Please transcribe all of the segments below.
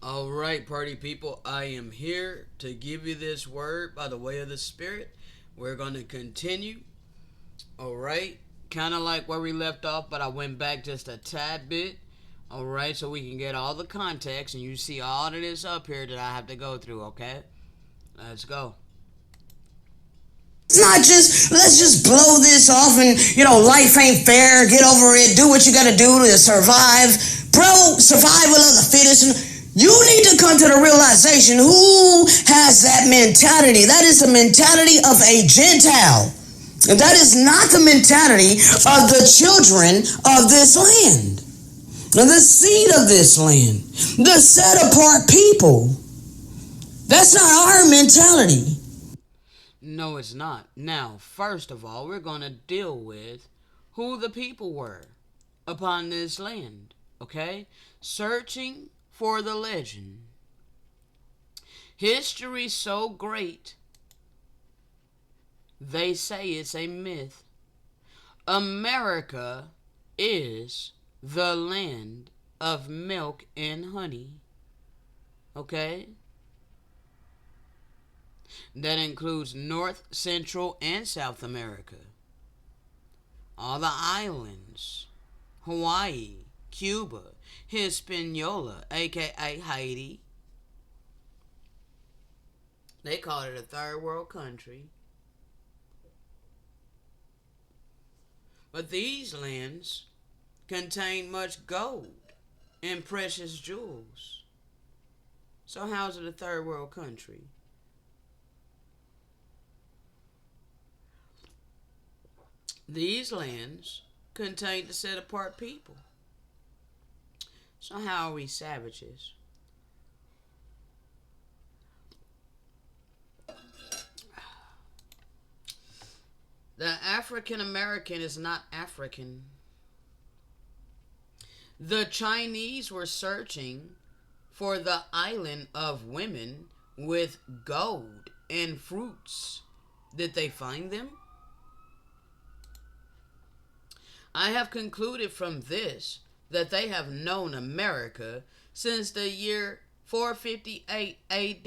All right, party people, I am here to give you this word by the way of the Spirit. We're going to continue. All right, kind of like where we left off, but I went back just a tad bit. All right, so we can get all the context and you see all of this up here that I have to go through, okay? Let's go. It's not just, let's just blow this off and, life ain't fair, get over it, do what you gotta do to survive. Bro, survival of the fittest. You need to come to the realization who has that mentality. That is the mentality of a Gentile. And that is not the mentality of the children of this land. The seed of this land. The set apart people. That's not our mentality. No, it's not. Now, first of all, we're going to deal with who the people were upon this land, okay? Searching for the legend. History so great, they say it's a myth. America is the land of milk and honey, okay? That includes North, Central, and South America. All the islands. Hawaii, Cuba, Hispaniola, aka Haiti. They call it a third world country. But these lands contain much gold and precious jewels. So how's it a third world country? These lands contain the set apart people. So how are we savages? The African American is not African. The Chinese were searching for the island of women with gold and fruits. Did they find them? I have concluded from this that they have known America since the year 458 AD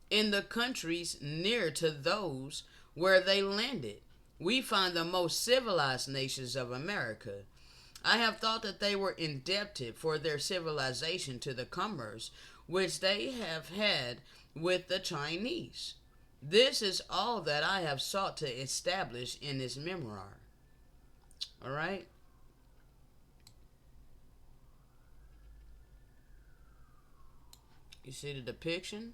in the countries near to those where they landed. We find the most civilized nations of America. I have thought that they were indebted for their civilization to the commerce which they have had with the Chinese. This is all that I have sought to establish in this memoir. All right. You see the depiction?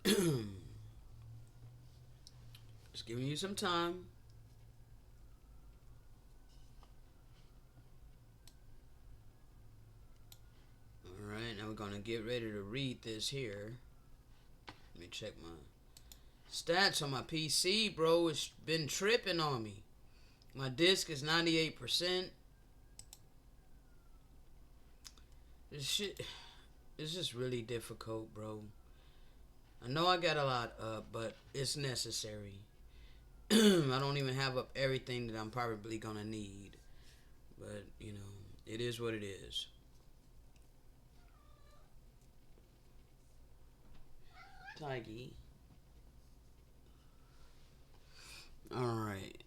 Just giving you some time. All right, now we're going to get ready to read this here. Let me check my stats on my PC, bro. It's been tripping on me. My disk is 98%. This shit is just really difficult, bro. I know I got a lot up, but it's necessary. I don't even have up everything that I'm probably gonna need. But, it is what it is. Tiggy. Alright.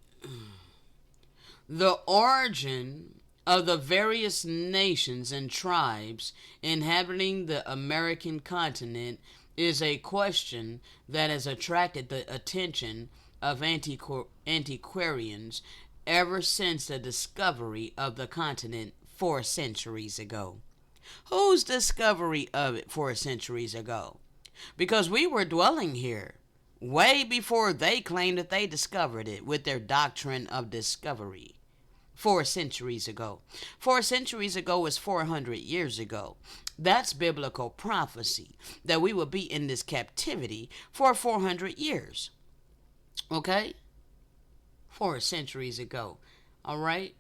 The origin of the various nations and tribes inhabiting the American continent is a question that has attracted the attention of antiquarians ever since the discovery of the continent 4 centuries ago. Whose discovery of it 4 centuries ago? Because we were dwelling here way before they claimed that they discovered it with their doctrine of discovery. 4 centuries ago. 4 centuries ago is 400 years ago. That's biblical prophecy that we will be in this captivity for 400 years. Okay? 4 centuries ago. All right?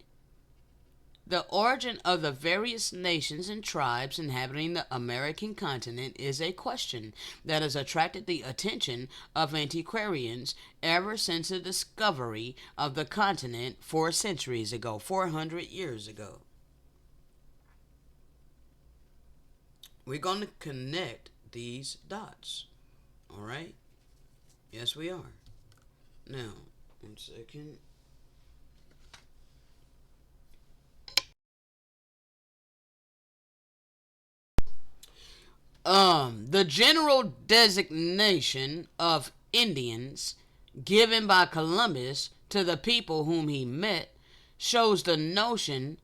The origin of the various nations and tribes inhabiting the American continent is a question that has attracted the attention of antiquarians ever since the discovery of the continent 4 centuries ago, 400 years ago. We're going to connect these dots. All right? Yes, we are. Now, 1 second. The general designation of Indians given by Columbus to the people whom he met shows the notion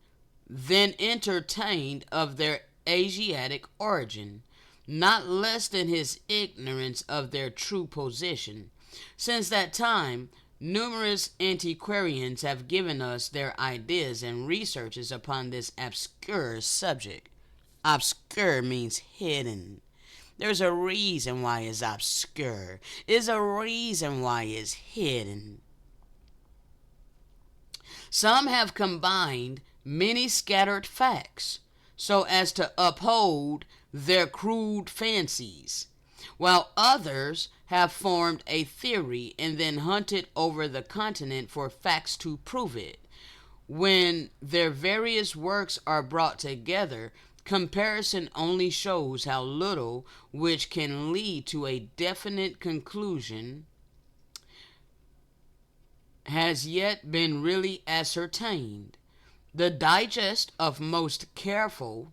then entertained of their Asiatic origin, not less than his ignorance of their true position. Since that time, numerous antiquarians have given us their ideas and researches upon this obscure subject. Obscure means hidden. There's a reason why it's obscure. There's a reason why it's hidden. Some have combined many scattered facts so as to uphold their crude fancies, while others have formed a theory and then hunted over the continent for facts to prove it. When their various works are brought together, comparison only shows how little which can lead to a definite conclusion has yet been really ascertained. The digest of most careful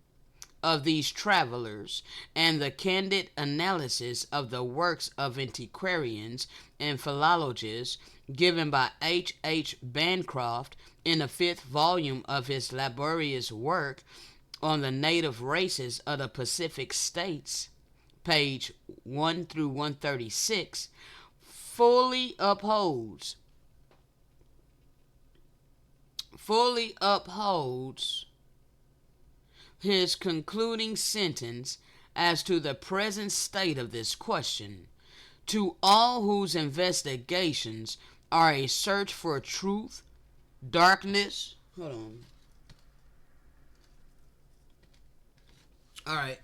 of these travelers and the candid analysis of the works of antiquarians and philologists given by H. Bancroft in the 5th volume of his laborious work on the native races of the Pacific States, page 1 through 136, fully upholds his concluding sentence as to the present state of this question. To all whose investigations are a search for truth, darkness. Hold on. All right.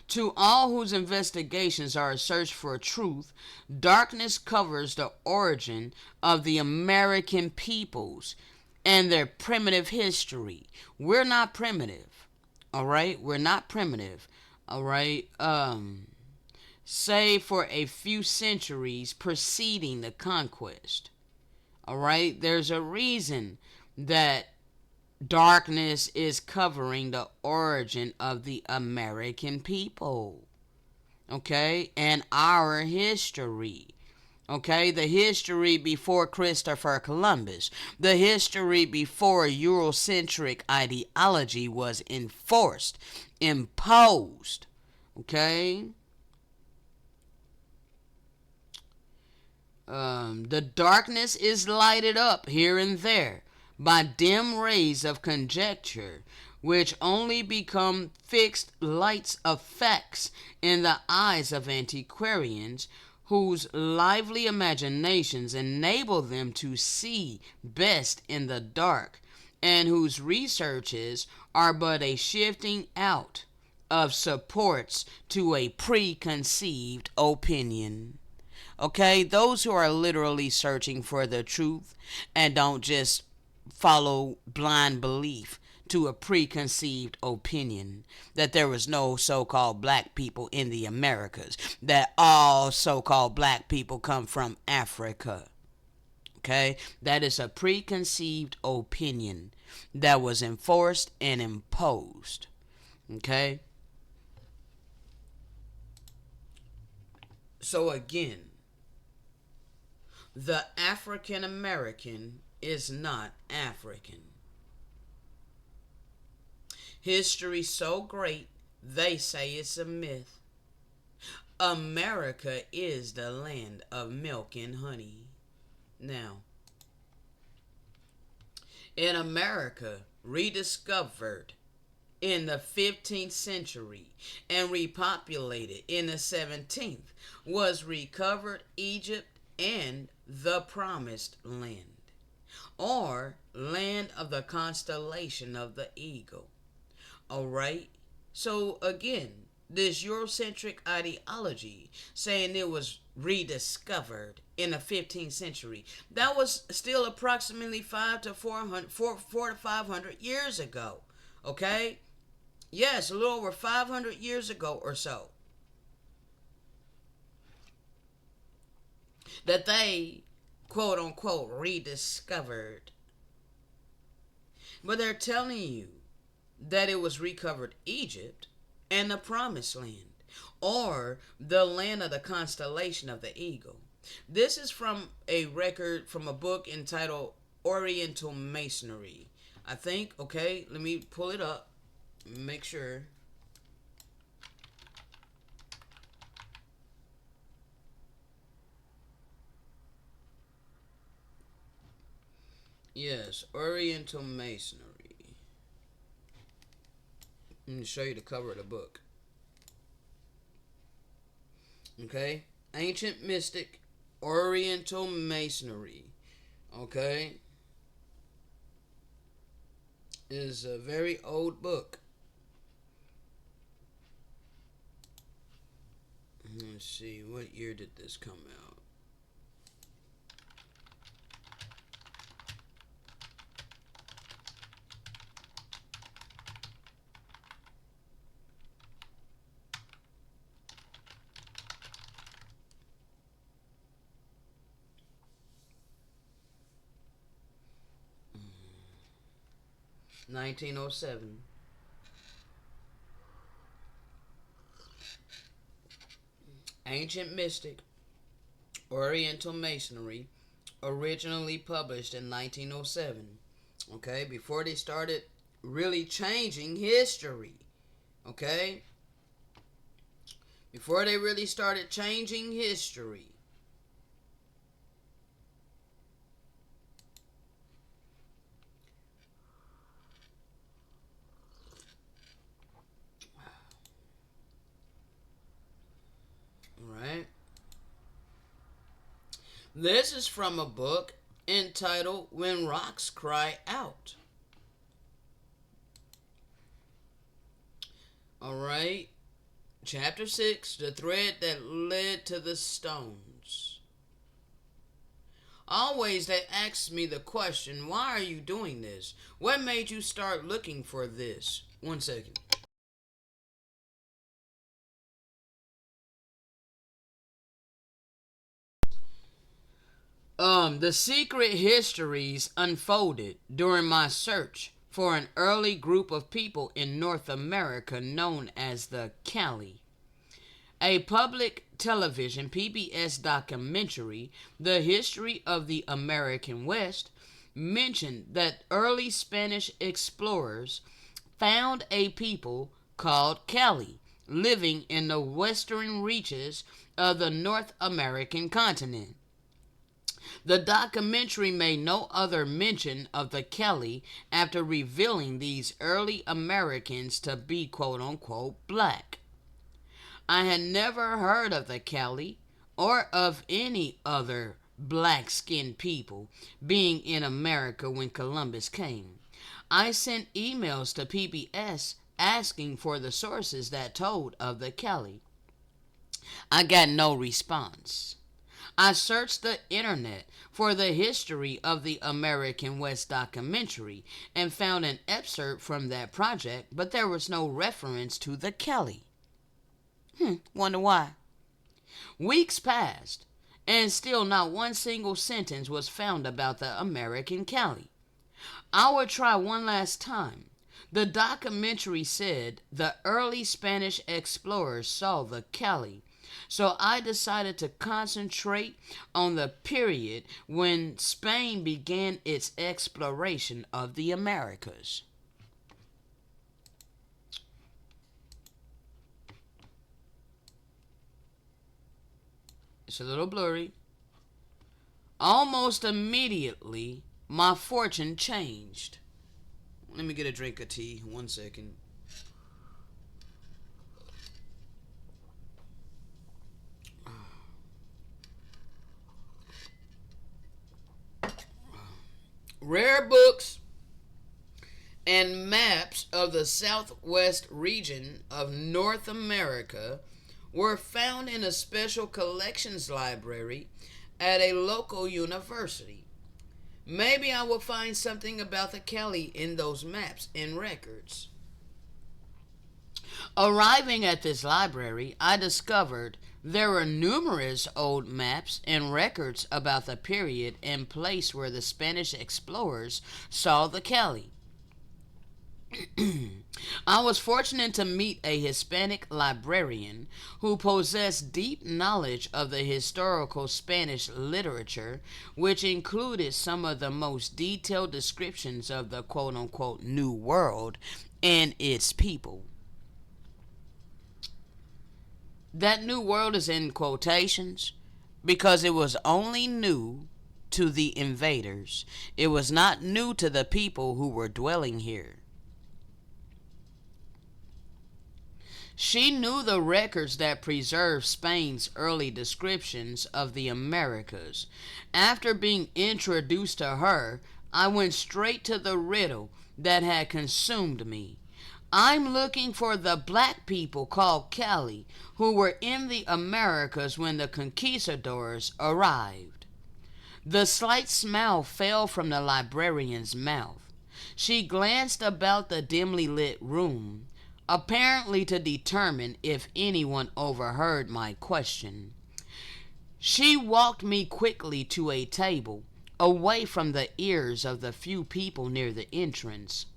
To all whose investigations are a search for truth, darkness covers the origin of the American peoples and their primitive history. We're not primitive. All right? We're not primitive. All right? Say for a few centuries preceding the conquest. All right? There's a reason that darkness is covering the origin of the American people. Okay? And our history. Okay? The history before Christopher Columbus. The history before Eurocentric ideology was enforced, imposed. Okay? The darkness is lighted up here and there by dim rays of conjecture, which only become fixed lights of facts in the eyes of antiquarians, whose lively imaginations enable them to see best in the dark, and whose researches are but a shifting out of supports to a preconceived opinion. Okay, those who are literally searching for the truth and don't just follow blind belief to a preconceived opinion that there was no so-called black people in the Americas, that all so-called black people come from Africa. Okay, that is a preconceived opinion that was enforced and imposed. Okay, so again, the African American is not African. History so great, they say it's a myth. America is the land of milk and honey. Now, in America, rediscovered in the 15th century and repopulated in the 17th, was recovered Egypt and the Promised Land. or land of the constellation of the eagle. All right. So again, this Eurocentric ideology saying it was rediscovered in the 15th century, that was still approximately 4 to 500 years ago. Okay? Yes, a little over 500 years ago or so. That they, quote unquote, rediscovered. But they're telling you that it was recovered Egypt and the Promised Land, or the land of the constellation of the eagle. This is from a record from a book entitled Oriental Masonry. I think, okay, let me pull it up, make sure. Yes, Oriental Masonry. Let me show you the cover of the book. Okay? Ancient Mystic, Oriental Masonry. Okay? Is a very old book. Let's see, what year did this come out? Mm. 1907. Ancient Mystic, Oriental Masonry, originally published in 1907. Okay, before they started really changing history. Okay? Before they really started changing history. Alright? This is from a book entitled When Rocks Cry Out. Alright? Chapter 6, The Thread That Led to the Stones. Always they ask me the question, why are you doing this? What made you start looking for this? 1 second. The secret histories unfolded during my search for an early group of people in North America known as the Cali. A public television PBS documentary, The History of the American West, mentioned that early Spanish explorers found a people called Cali living in the western reaches of the North American continent. The documentary made no other mention of the Kelly after revealing these early Americans to be quote unquote black. I had never heard of the Kelly or of any other black skinned people being in America when Columbus came. I sent emails to PBS asking for the sources that told of the Kelly. I got no response. I searched the internet for the history of the American West documentary and found an excerpt from that project, but there was no reference to the Kelly. Wonder why. Weeks passed, and still not one single sentence was found about the American Kelly. I would try one last time. The documentary said the early Spanish explorers saw the Kelly, so I decided to concentrate on the period when Spain began its exploration of the Americas. It's a little blurry. Almost immediately, my fortune changed. Let me get a drink of tea. 1 second. Rare books and maps of the southwest region of North America were found in a special collections library at a local university. Maybe I will find something about the Cali in those maps and records. Arriving at this library, I discovered there were numerous old maps and records about the period and place where the Spanish explorers saw the Cali. I was fortunate to meet a Hispanic librarian who possessed deep knowledge of the historical Spanish literature, which included some of the most detailed descriptions of the quote unquote New World and its people. That New World is in quotations because it was only new to the invaders. It was not new to the people who were dwelling here. She knew the records that preserved Spain's early descriptions of the Americas. After being introduced to her, I went straight to the riddle that had consumed me. I'm looking for the black people called Cali who were in the Americas when the conquistadors arrived. The slight smile fell from the librarian's mouth. She glanced about the dimly lit room, apparently to determine if anyone overheard my question. She walked me quickly to a table, away from the ears of the few people near the entrance.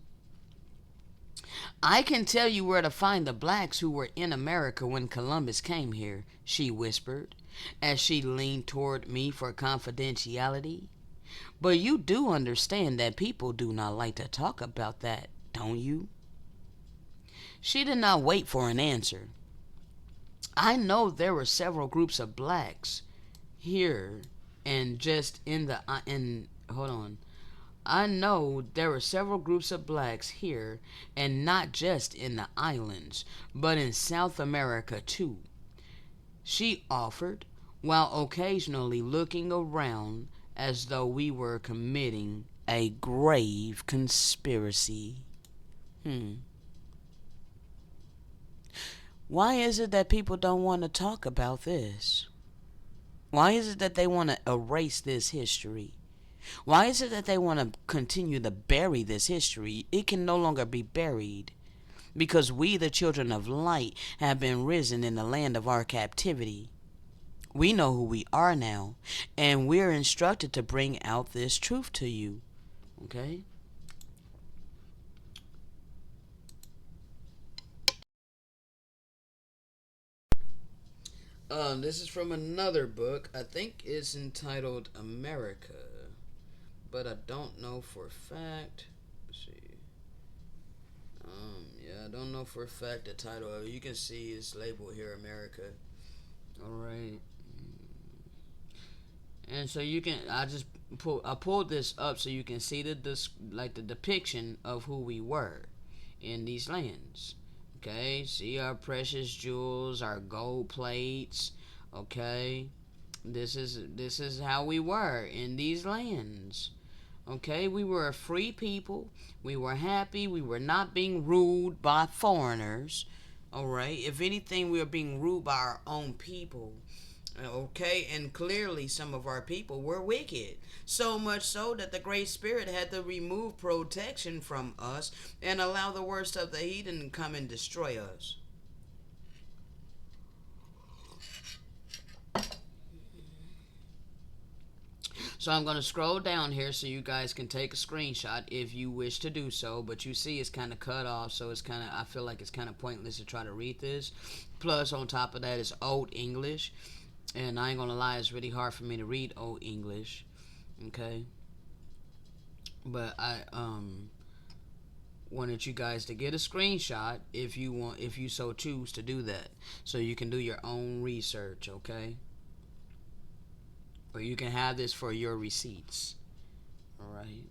I can tell you where to find the blacks who were in America when Columbus came here, she whispered, as she leaned toward me for confidentiality. But you do understand that people do not like to talk about that, don't you? She did not wait for an answer. I know there were several groups of blacks here and just in the in hold on. I know there were several groups of blacks here and not just in the islands, but in South America too, she offered, while occasionally looking around as though we were committing a grave conspiracy. Why is it that people don't want to talk about this? Why is it that they want to erase this history? Why is it that they want to continue to bury this history? It can no longer be buried because we, the children of light, have been risen in the land of our captivity. We know who we are now, and we're instructed to bring out this truth to you. Okay? This is from another book. I think it's entitled America, but I don't know for a fact. Let's see. Yeah, I don't know for a fact the title of it. You can see it's labeled here, America. All right. And so you can. I pulled this up so you can see the depiction of who we were in these lands. Okay, see our precious jewels, our gold plates. Okay, this is how we were in these lands. Okay, we were a free people. We were happy. We were not being ruled by foreigners. All right, if anything, we were being ruled by our own people. Okay, and clearly some of our people were wicked. So much so that the Great Spirit had to remove protection from us and allow the worst of the heathen to come and destroy us. So I'm going to scroll down here so you guys can take a screenshot if you wish to do so. But you see it's kind of cut off, so I feel like it's kind of pointless to try to read this. Plus, on top of that, it's Old English. And I ain't gonna lie, it's really hard for me to read Old English. Okay. But I wanted you guys to get a screenshot if you so choose to do that. So you can do your own research, okay? Or you can have this for your receipts. Alright.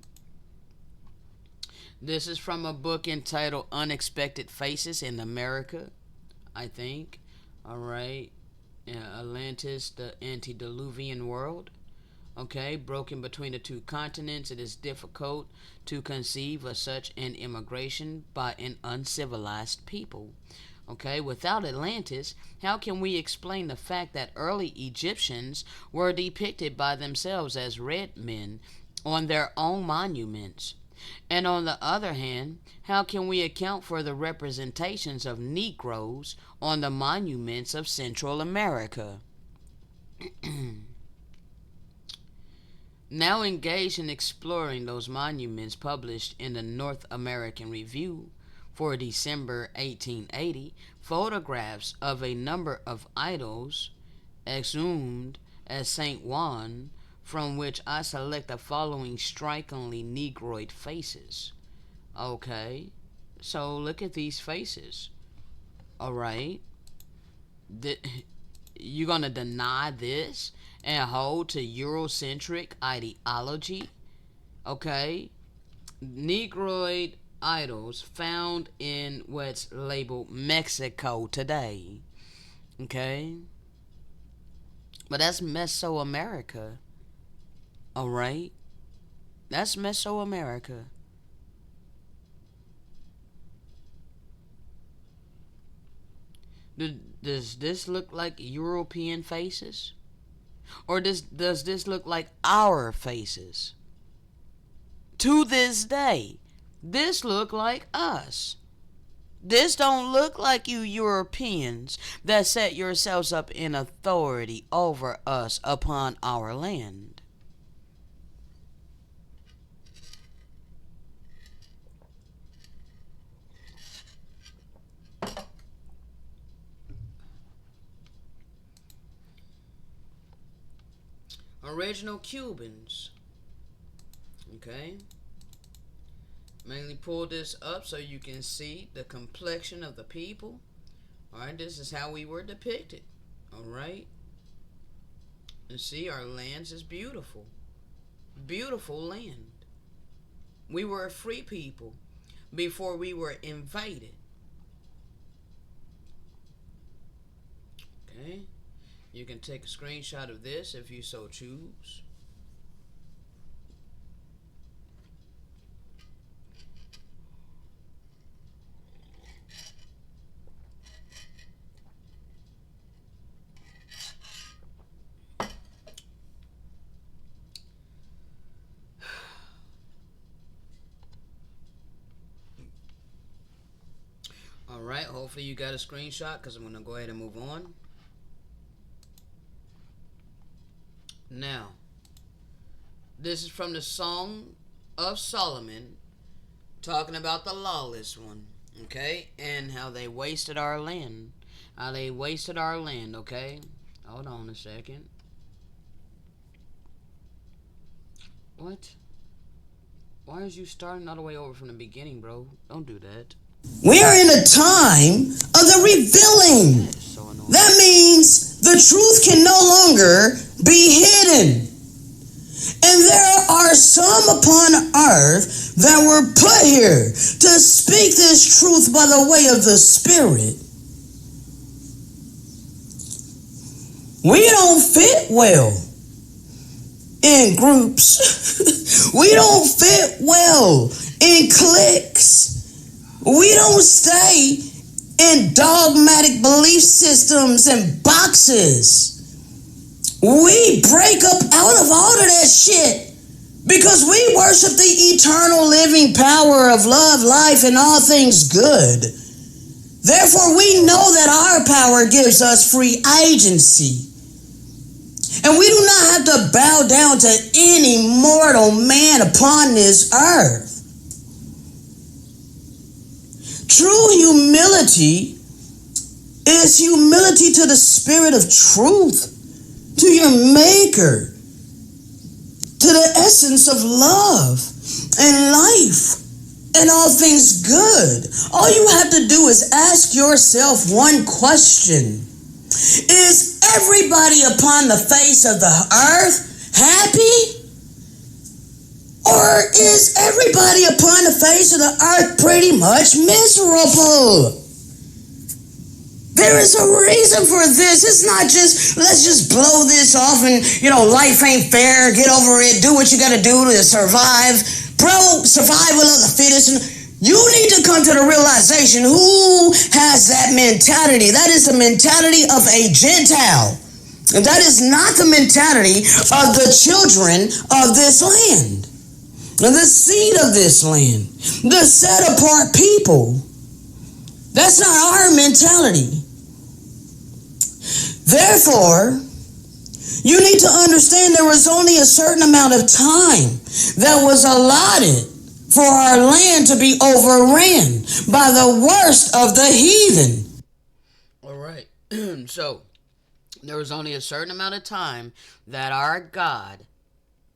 This is from a book entitled Unexpected Faces in America, I think. Alright. Atlantis, the Antediluvian World. Okay, broken between the two continents, it is difficult to conceive of such an immigration by an uncivilized people. Okay, without Atlantis, how can we explain the fact that early Egyptians were depicted by themselves as red men on their own monuments? And on the other hand, how can we account for the representations of Negroes on the monuments of Central America? Now engaged in exploring those monuments published in the North American Review for December 1880, photographs of a number of idols exhumed at St. Juan, from which I select the following strikingly negroid faces. Okay, so look at these faces. Alright, you gonna deny this and hold to Eurocentric ideology? Okay, negroid idols found in what's labeled Mexico today. Okay, but that's Mesoamerica. Alright, that's Mesoamerica. Does this look like European faces? Or does this look like our faces? To this day, this look like us. This don't look like you Europeans that set yourselves up in authority over us upon our land. Original Cubans. Okay. Mainly pull this up so you can see the complexion of the people. Alright, this is how we were depicted. Alright. And see, our lands is beautiful. Beautiful land. We were a free people before we were invaded. Okay. You can take a screenshot of this if you so choose. Alright, hopefully you got a screenshot because I'm going to go ahead and move on. Now, this is from the Song of Solomon, talking about the lawless one, okay? And how they wasted our land. How they wasted our land, okay? Hold on a second. What? Why is you starting all the way over from the beginning, bro? Don't do that. We are in a time of the revealing. That means the truth can no longer be hidden. And there are some upon earth that were put here to speak this truth by the way of the Spirit. We don't fit well in groups. We don't fit well in cliques. We don't stay in dogmatic belief systems and boxes. We break up out of all of that shit because we worship the eternal living power of love, life, and all things good. Therefore, we know that our power gives us free agency. And we do not have to bow down to any mortal man upon this earth. True humility is humility to the Spirit of truth, to your Maker, to the essence of love and life and all things good. All you have to do is ask yourself one question. Is everybody upon the face of the earth happy? Or is everybody upon the face of the earth pretty much miserable? There is a reason for this. It's not just, let's just blow this off and, life ain't fair, get over it, do what you gotta do to survive. Bro, survival of the fittest. You need to come to the realization who has that mentality. That is the mentality of a Gentile. And that is not the mentality of the children of this land, the seed of this land, the set apart people. That's not our mentality. Therefore, you need to understand there was only a certain amount of time that was allotted for our land to be overran by the worst of the heathen. All right. So, there was only a certain amount of time that our God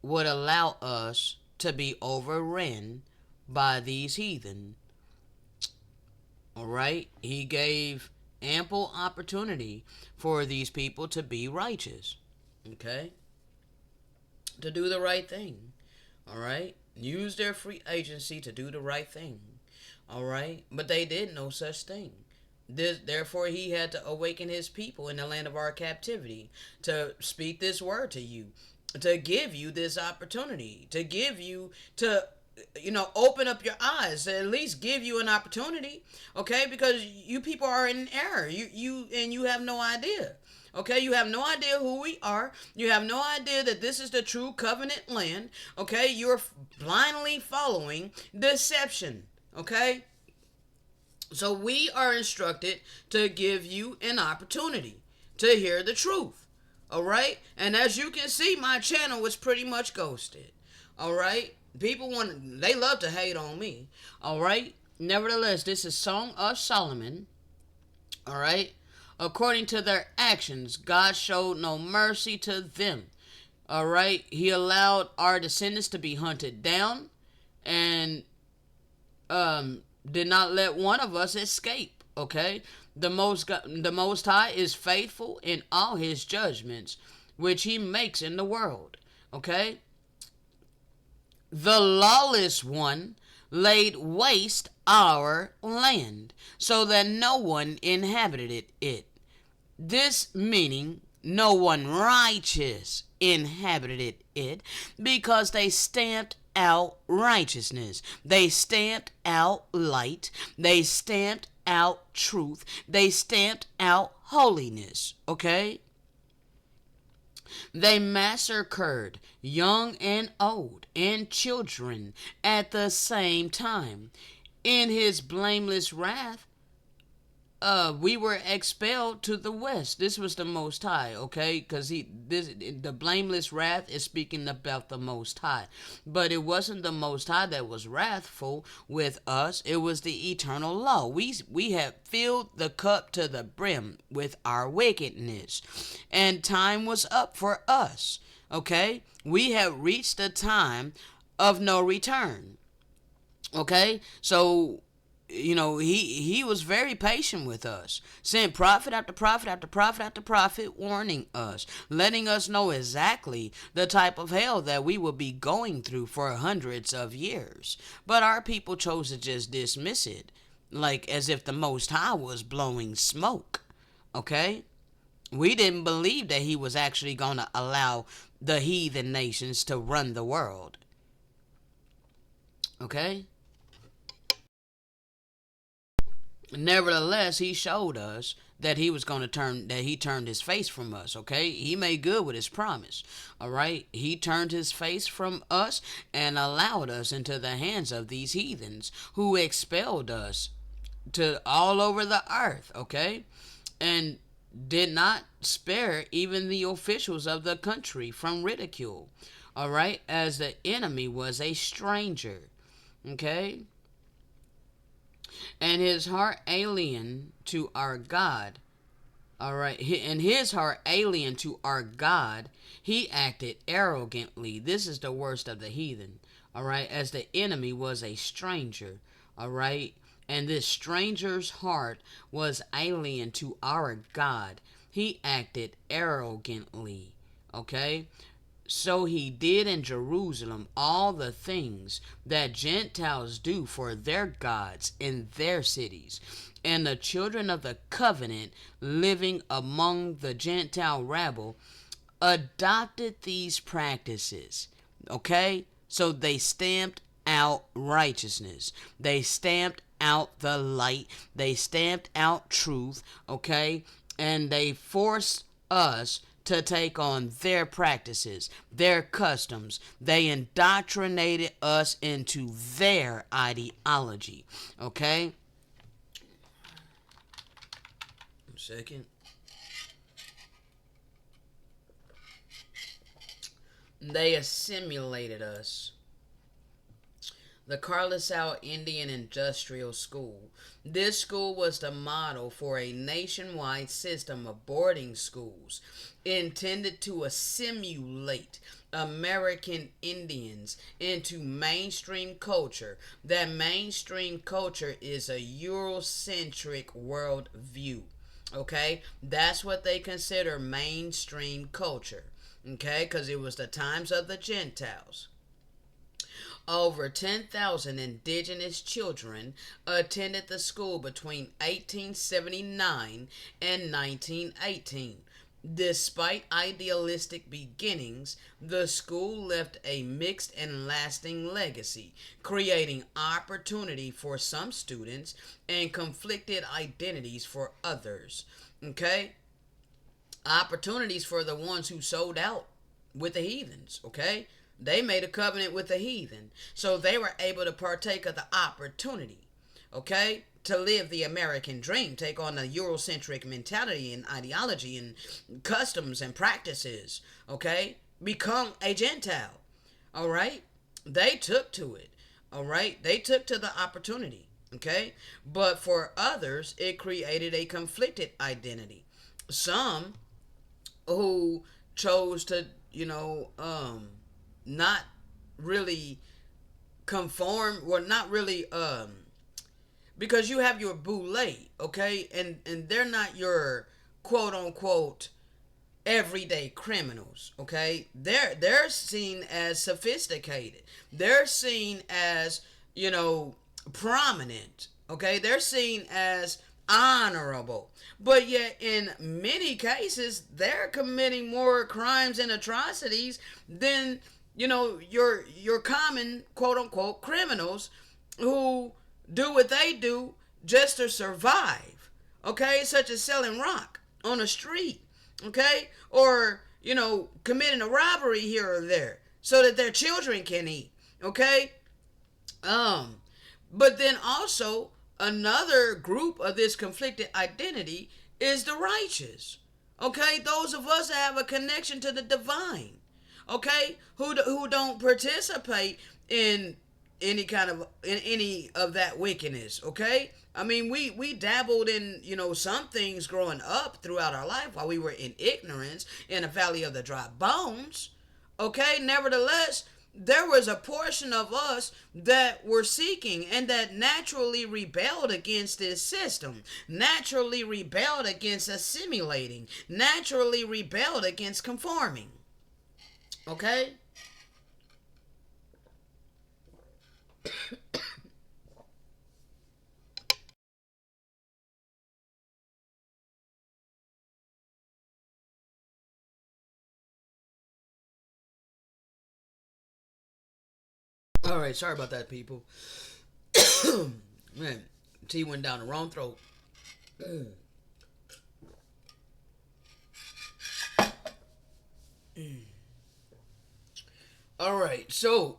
would allow us to be overran by these heathen. All right? He gave ample opportunity for these people to be righteous. Okay? To do the right thing. All right? Use their free agency to do the right thing. All right? But they did no such thing. Therefore, he had to awaken his people in the land of our captivity to speak this word to you, to give you this opportunity, to give you, to open up your eyes, to at least give you an opportunity, okay? Because you people are in error. You have no idea. Okay, you have no idea who we are. You have no idea that this is the true covenant land. Okay, you're blindly following deception. Okay, so we are instructed to give you an opportunity to hear the truth. All right, and as you can see, my channel was pretty much ghosted. All right, they love to hate on me. All right, nevertheless, this is Song of Solomon. All right. According to their actions, God showed no mercy to them. All right. He allowed our descendants to be hunted down and did not let one of us escape. Okay. The Most High is faithful in all his judgments, which he makes in the world. Okay. The lawless one laid waste our land, so that no one inhabited it. This meaning no one righteous inhabited it, because they stamped out righteousness. They stamped out light. They stamped out truth. They stamped out holiness. Okay? They massacred young and old and children at the same time. In his blameless wrath, we were expelled to the west. This was the Most High, okay? Because the blameless wrath is speaking about the Most High. But it wasn't the Most High that was wrathful with us. It was the eternal law. We have filled the cup to the brim with our wickedness. And time was up for us, okay? We have reached the time of no return, okay? So he was very patient with us, sent prophet after prophet after prophet after prophet, warning us, letting us know exactly the type of hell that we will be going through for hundreds of years. But our people chose to just dismiss it, like as if the Most High was blowing smoke. Okay? We didn't believe that he was actually going to allow the heathen nations to run the world. Okay? Nevertheless, he showed us that he turned his face from us, okay? He made good with his promise, all right? He turned his face from us and allowed us into the hands of these heathens who expelled us to all over the earth, okay? And did not spare even the officials of the country from ridicule, all right? As the enemy was a stranger, okay? And his heart alien to our God. All right. In his heart alien to our God, he acted arrogantly. This is the worst of the heathen. All right. As the enemy was a stranger. All right. And this stranger's heart was alien to our God. He acted arrogantly. Okay. So he did in Jerusalem all the things that Gentiles do for their gods in their cities. and the children of the covenant living among the Gentile rabble adopted these practices. Okay? So they stamped out righteousness. They stamped out the light. They stamped out truth. Okay? And they forced us to take on their practices, their customs. They indoctrinated us into their ideology. Okay? 1 second. They assimilated us. The Carlisle Indian Industrial School. This school was the model for a nationwide system of boarding schools intended to assimilate American Indians into mainstream culture. That mainstream culture is a Eurocentric worldview. Okay? That's what they consider mainstream culture. Okay? Because it was the times of the Gentiles. Over 10,000 indigenous children attended the school between 1879 and 1918. Despite idealistic beginnings, the school left a mixed and lasting legacy, creating opportunity for some students and conflicted identities for others. Okay? Opportunities for the ones who sold out with the heathens. Okay? They made a covenant with the heathen. So they were able to partake of the opportunity, okay, to live the American dream, take on the Eurocentric mentality and ideology and customs and practices, okay, become a Gentile, all right? They took to it, all right? They took to the opportunity, okay? But for others, it created a conflicted identity. Some who chose to, not really conform, or not really, because you have your boule, okay, and they're not your quote unquote everyday criminals, okay. They're seen as sophisticated. They're seen as, prominent, okay. They're seen as honorable, but yet in many cases they're committing more crimes and atrocities than your common quote unquote criminals who do what they do just to survive, okay, such as selling rock on the street, okay, or committing a robbery here or there so that their children can eat, okay. But then also another group of this conflicted identity is the righteous, okay, those of us that have a connection to the divine, okay, who don't participate in any of that wickedness, okay. I mean, we dabbled in some things growing up throughout our life while we were in ignorance in the valley of the dry bones, okay. Nevertheless, there was a portion of us that were seeking and that naturally rebelled against this system, naturally rebelled against assimilating, naturally rebelled against conforming. Okay? All right, sorry about that, people. Man, tea went down the wrong throat. All right, so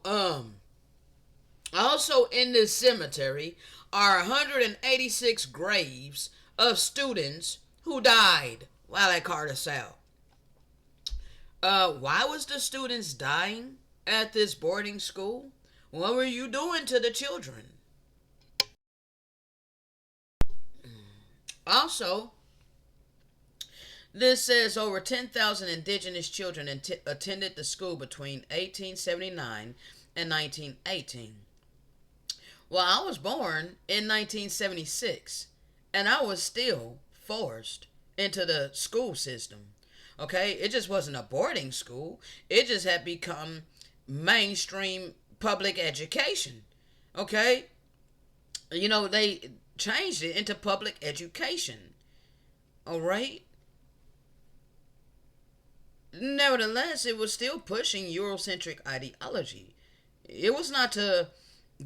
also in this cemetery are 186 graves of students who died while at Carlisle. Why was the students dying at this boarding school? What were you doing to the children? Also, this says over 10,000 indigenous children attended the school between 1879 and 1918. Well, I was born in 1976, and I was still forced into the school system. Okay, it just wasn't a boarding school. It just had become mainstream public education. Okay, they changed it into public education. All right? Nevertheless, it was still pushing Eurocentric ideology. It was not to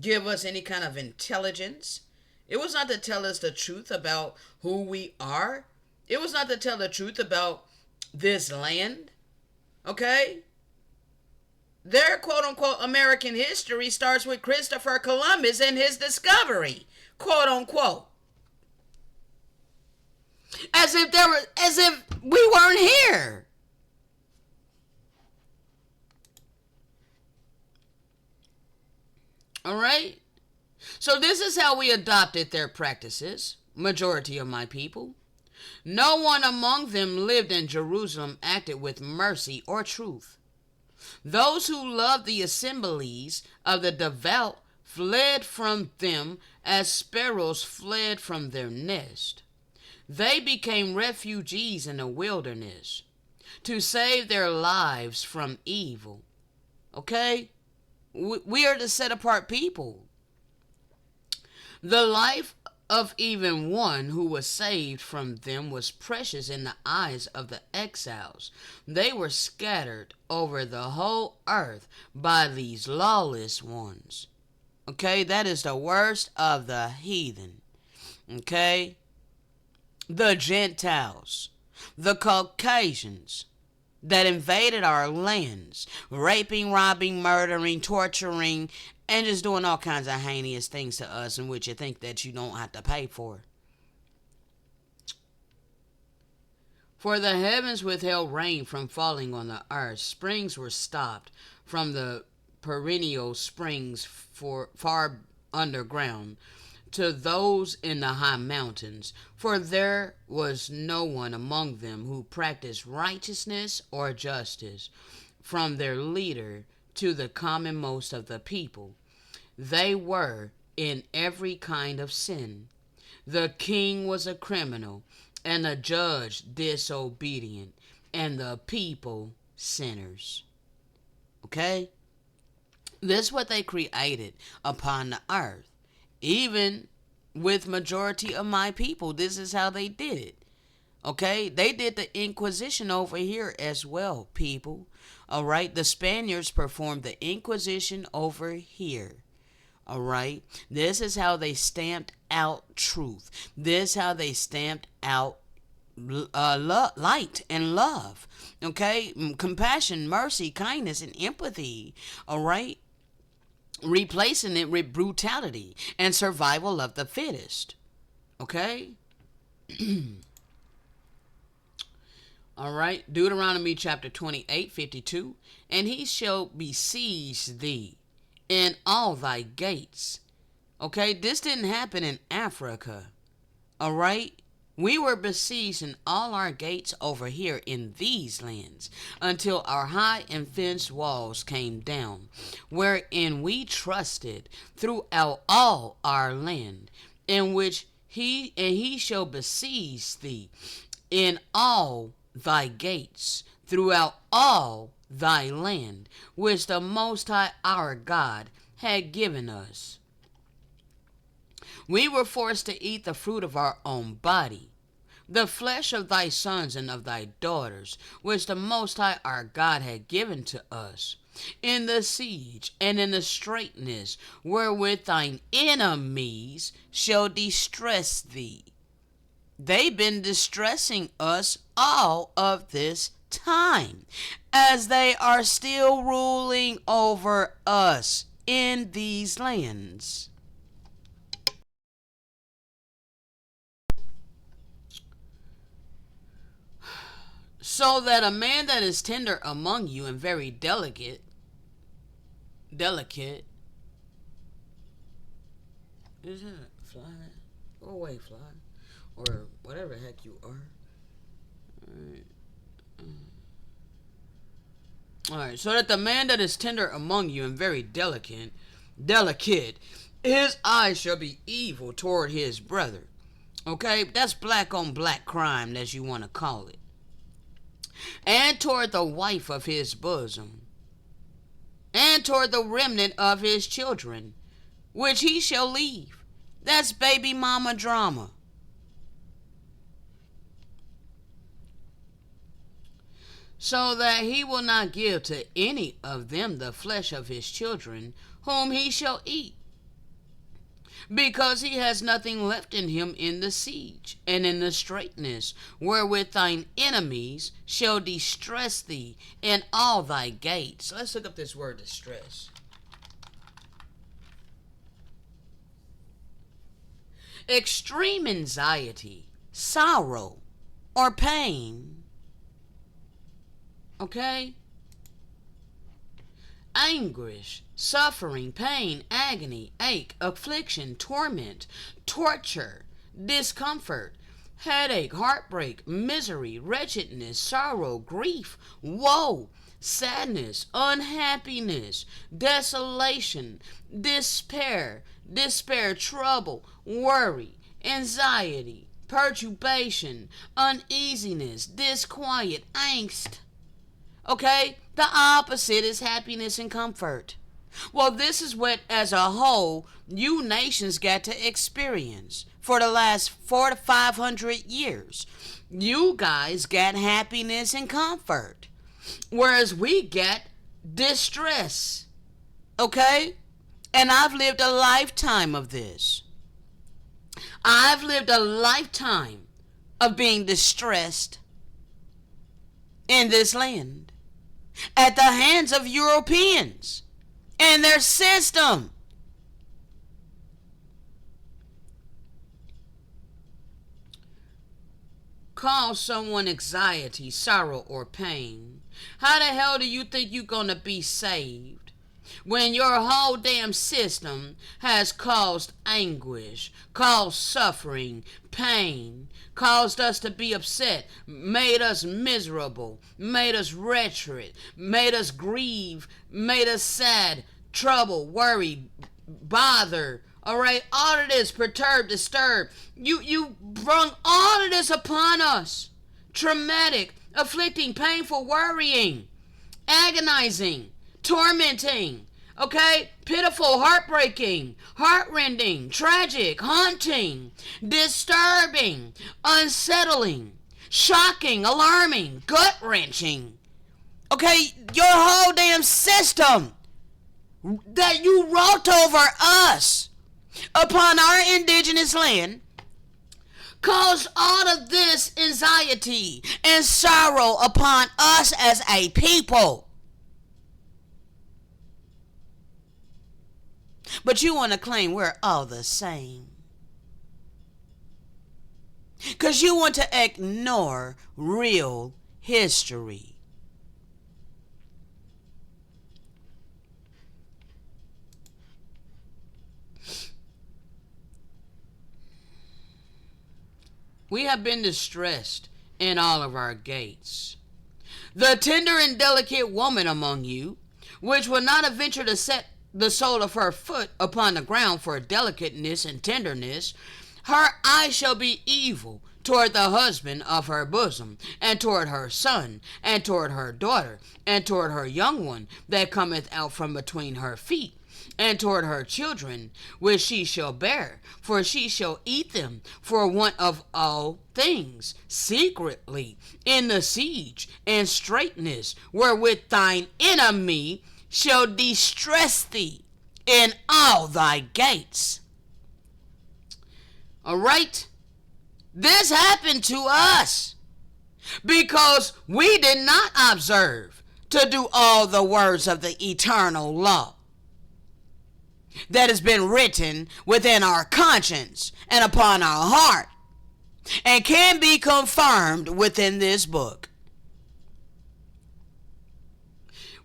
give us any kind of intelligence. It was not to tell us the truth about who we are. It was not to tell the truth about this land. Okay? Their quote unquote American history starts with Christopher Columbus and his discovery. Quote unquote. As if we weren't here. All right? So this is how we adopted their practices, majority of my people. No one among them lived in Jerusalem acted with mercy or truth. Those who loved the assemblies of the devout fled from them as sparrows fled from their nest. They became refugees in the wilderness to save their lives from evil. Okay? We are the set apart people. The life of even one who was saved from them was precious in the eyes of the exiles. They were scattered over the whole earth by these lawless ones. Okay, that is the worst of the heathen. Okay, the Gentiles, the Caucasians that invaded our lands, raping, robbing, murdering, torturing, and just doing all kinds of heinous things to us in which you think that you don't have to pay for. For the heavens withheld rain from falling on the earth. Springs were stopped from the perennial springs for far underground to those in the high mountains. For there was no one among them who practiced righteousness or justice, from their leader to the commonmost of the people. They were in every kind of sin. The king was a criminal, and the judge disobedient, and the people sinners. Okay? This is what they created upon the earth. Even with majority of my people, this is how they did it. Okay? They did the Inquisition over here as well, people. All right? The Spaniards performed the Inquisition over here. All right? This is how they stamped out truth. This is how they stamped out light and love. Okay? Compassion, mercy, kindness, and empathy. All right? Replacing it with brutality and survival of the fittest. Okay? All right. Deuteronomy chapter 28:52. And he shall besiege thee in all thy gates. Okay? This didn't happen in Africa. All right? We were besieged in all our gates over here in these lands until our high and fenced walls came down, wherein we trusted throughout all our land, in which he shall besiege thee in all thy gates throughout all thy land, which the Most High our God had given us. We were forced to eat the fruit of our own body, the flesh of thy sons and of thy daughters, which the Most High our God had given to us, in the siege and in the straitness wherewith thine enemies shall distress thee. They've been distressing us all of this time, as they are still ruling over us in these lands. So that a man that is tender among you and very delicate, is that a fly? Go away, fly. Or whatever the heck you are. Alright, so that the man that is tender among you and very delicate, his eyes shall be evil toward his brother. Okay, that's black on black crime, as you want to call it. And toward the wife of his bosom, and toward the remnant of his children, which he shall leave, That's baby mama drama. So that he will not give to any of them the flesh of his children, whom he shall eat, because he has nothing left in him in the siege, and in the straitness, wherewith thine enemies shall distress thee in all thy gates. Let's look up this word distress. Extreme anxiety, sorrow, or pain. Okay? Anguish, suffering, pain, agony, ache, affliction, torment, torture, discomfort, headache, heartbreak, misery, wretchedness, sorrow, grief, woe, sadness, unhappiness, desolation, despair, trouble, worry, anxiety, perturbation, uneasiness, disquiet, angst. Okay? The opposite is happiness and comfort. Well, this is what, as a whole, you nations got to experience for the last 400 to 500 years. You guys got happiness and comfort, whereas we get distress. Okay? And I've lived a lifetime of this. I've lived a lifetime of being distressed in this land at the hands of Europeans and their system. Cause someone anxiety, sorrow, or pain. How the hell do you think you're gonna be saved when your whole damn system has caused anguish, caused suffering, pain, caused us to be upset, made us miserable, made us wretched, made us grieve, made us sad, trouble, worry, bother, all right, all of this, perturb, disturb. You brung all of this upon us. Traumatic, afflicting, painful, worrying, agonizing, tormenting, okay, pitiful, heartbreaking, heartrending, tragic, haunting, disturbing, unsettling, shocking, alarming, gut-wrenching. Okay, your whole damn system that you wrought over us upon our indigenous land caused all of this anxiety and sorrow upon us as a people. But you want to claim we're all the same, because you want to ignore real history. We have been distressed in all of our gates. The tender and delicate woman among you, which will not adventure to set the sole of her foot upon the ground for delicateness and tenderness, her eye shall be evil toward the husband of her bosom, and toward her son, and toward her daughter, and toward her young one that cometh out from between her feet, and toward her children, which she shall bear, for she shall eat them for want of all things, secretly, in the siege and straitness, wherewith thine enemy shall distress thee in all thy gates. All right? This happened to us because we did not observe to do all the words of the eternal law that has been written within our conscience and upon our heart, and can be confirmed within this book.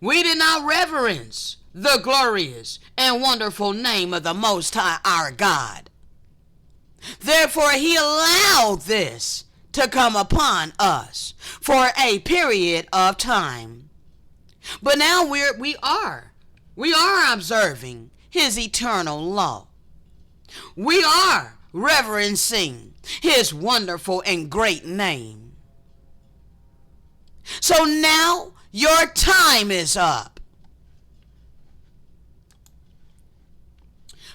We did not reverence the glorious and wonderful name of the Most High our God. Therefore, he allowed this to come upon us for a period of time. But now we are observing his eternal law. We are reverencing his wonderful and great name. So now your time is up.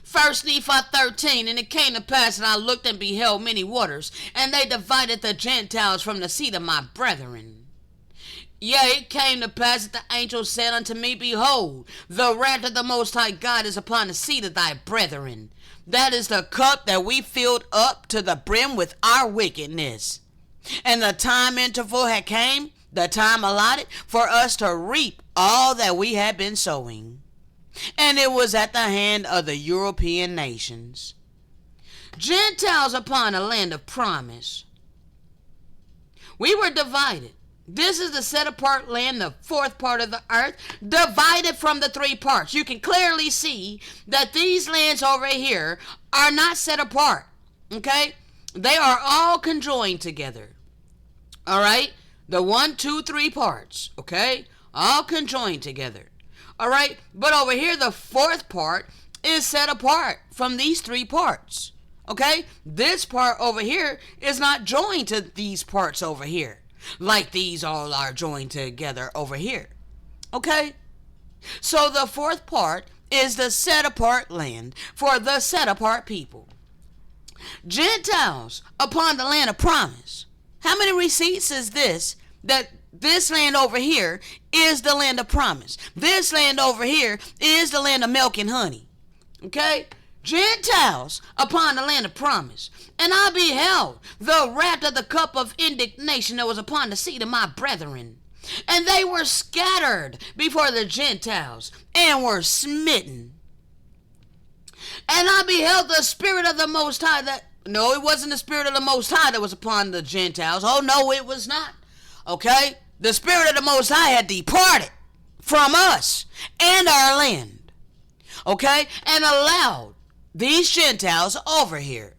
First Nephi 13, and it came to pass that I looked and beheld many waters, and they divided the Gentiles from the seed of my brethren. Yea, it came to pass that the angel said unto me, Behold, the wrath of the Most High God is upon the seed of thy brethren. That is the cup that we filled up to the brim with our wickedness. And the time interval had came, the time allotted, for us to reap all that we had been sowing. And it was at the hand of the European nations. Gentiles upon a land of promise. We were divided. This is the set apart land, the fourth part of the earth, divided from the three parts. You can clearly see that these lands over here are not set apart. Okay? They are all conjoined together. All right? The 1, 2, 3 parts. Okay? All conjoined together. All right? But over here, the fourth part is set apart from these three parts. Okay? This part over here is not joined to these parts over here, like these all are joined together over here. Okay? So the fourth part is the set apart land for the set apart people. Gentiles upon the land of promise. How many receipts is this? That this land over here is the land of promise. This land over here is the land of milk and honey. Okay? Gentiles upon the land of promise. And I beheld the wrath of the cup of indignation that was upon the seed of my brethren. And they were scattered before the Gentiles and were smitten. And I beheld the Spirit of the Most High that... No, it wasn't the Spirit of the Most High that was upon the Gentiles. Oh, no, it was not. Okay? The Spirit of the Most High had departed from us and our land. Okay? And allowed these Gentiles over here.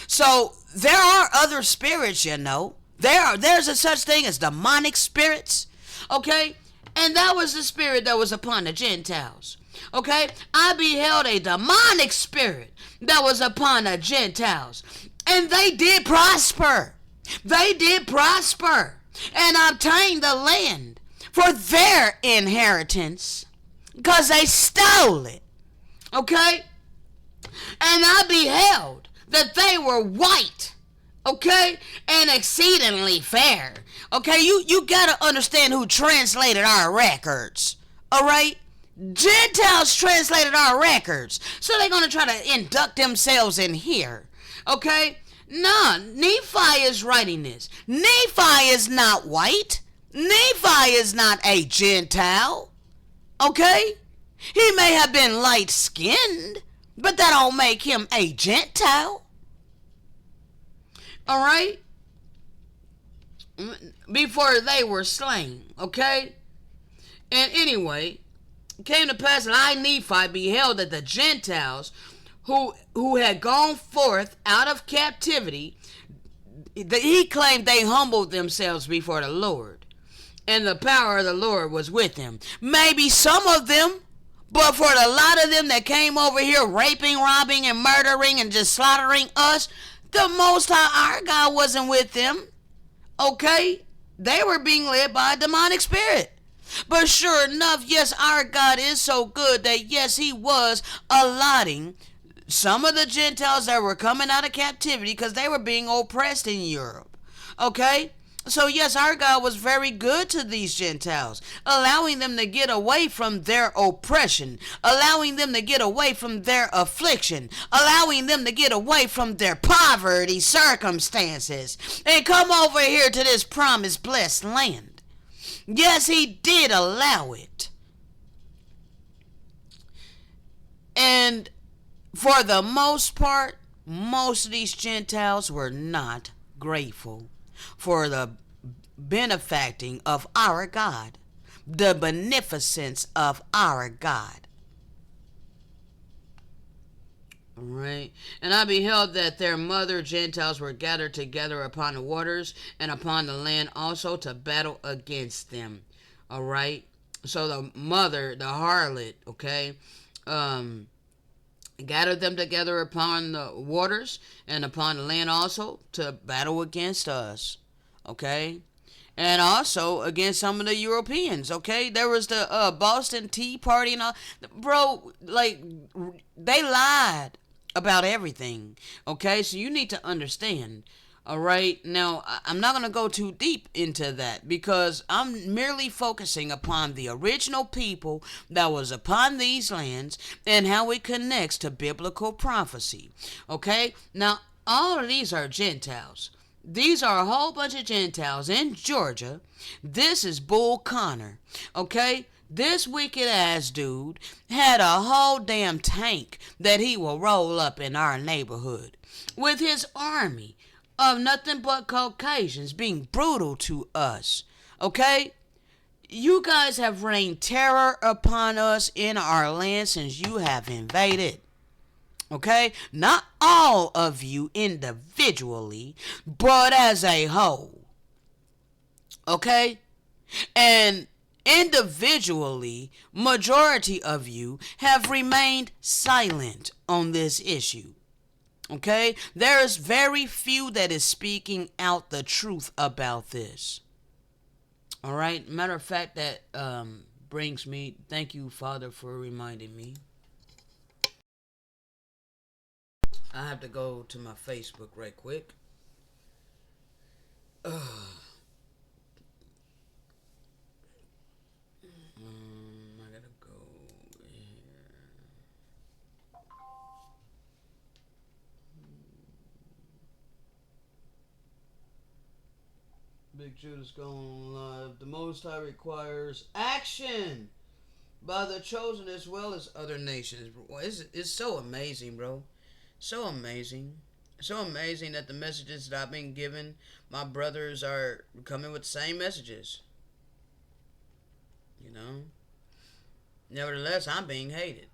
So there are other spirits, you know. There's a such thing as demonic spirits. Okay? And that was the spirit that was upon the Gentiles. Okay? I beheld a demonic spirit that was upon the Gentiles. And they did prosper. They did prosper and obtained the land for their inheritance because they stole it. Okay? And I beheld that they were white, okay, and exceedingly fair. Okay, you gotta understand who translated our records, all right? Gentiles translated our records, so they're gonna try to induct themselves in here, okay? No, Nephi is writing this. Nephi is not white. Nephi is not a Gentile, okay? He may have been light-skinned, but that don't make him a Gentile. All right? Before they were slain, okay? And anyway, it came to pass that I, Nephi, beheld that the Gentiles who had gone forth out of captivity, he claimed they humbled themselves before the Lord, and the power of the Lord was with them. Maybe some of them, but for the lot of them that came over here raping, robbing, and murdering and just slaughtering us, the Most High, our God, wasn't with them. Okay? They were being led by a demonic spirit. But sure enough, yes, our God is so good that yes, he was allotting some of the Gentiles that were coming out of captivity because they were being oppressed in Europe. Okay? So yes, our God was very good to these Gentiles, allowing them to get away from their oppression, allowing them to get away from their affliction, allowing them to get away from their poverty circumstances, and come over here to this promised blessed land. Yes, he did allow it. And for the most part, most of these Gentiles were not grateful for the benefacting of our God, the beneficence of our God. All right. And I beheld that their mother Gentiles were gathered together upon the waters and upon the land also to battle against them. All right. So the mother, the harlot, okay, gathered them together upon the waters and upon the land also to battle against us. Okay? and also against some of the Europeans. Okay, there was the Boston Tea Party and all. Bro, like they lied about everything. Okay, so you need to understand. All right, now I'm not gonna go too deep into that because I'm merely focusing upon the original people that was upon these lands and how it connects to biblical prophecy. Okay, now all of these are Gentiles. These are a whole bunch of Gentiles in Georgia. This is Bull Connor. Okay? This wicked ass dude had a whole damn tank that he will roll up in our neighborhood with his army of nothing but Caucasians being brutal to us. Okay? You guys have rained terror upon us in our land since you have invaded. Okay? Not all of you individually, but as a whole. Okay? And individually, majority of you have remained silent on this issue. Okay? There is very few that is speaking out the truth about this. All right? Matter of fact, that brings me, thank you, Father, for reminding me. I have to go to my Facebook right quick. I gotta go here. Big Judas going live. The Most High requires action by the chosen as well as other nations. It's so amazing, bro. So amazing. So amazing that the messages that I've been given, my brothers are coming with the same messages. You know? Nevertheless, I'm being hated.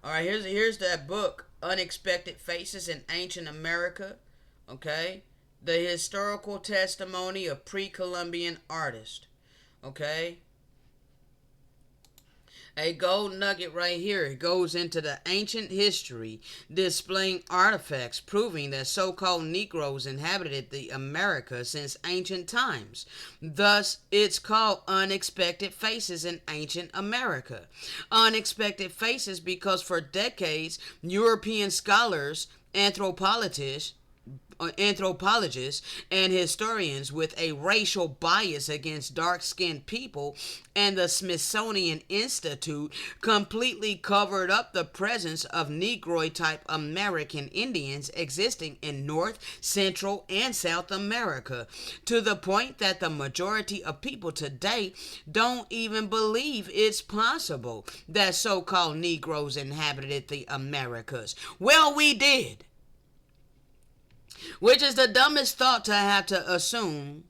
Alright, here's that book, Unexpected Faces in Ancient America. Okay? The historical testimony of pre-Columbian artists. Okay? A gold nugget right here. It goes into the ancient history, displaying artifacts proving that so-called Negroes inhabited the America since ancient times. Thus, it's called Unexpected Faces in Ancient America. Unexpected faces because for decades, European scholars, anthropologists, and historians with a racial bias against dark-skinned people and the Smithsonian Institute completely covered up the presence of Negroid-type American Indians existing in North, Central, and South America, to the point that the majority of people today don't even believe it's possible that so-called Negroes inhabited the Americas. Well, we did. Which is the dumbest thought to have to assume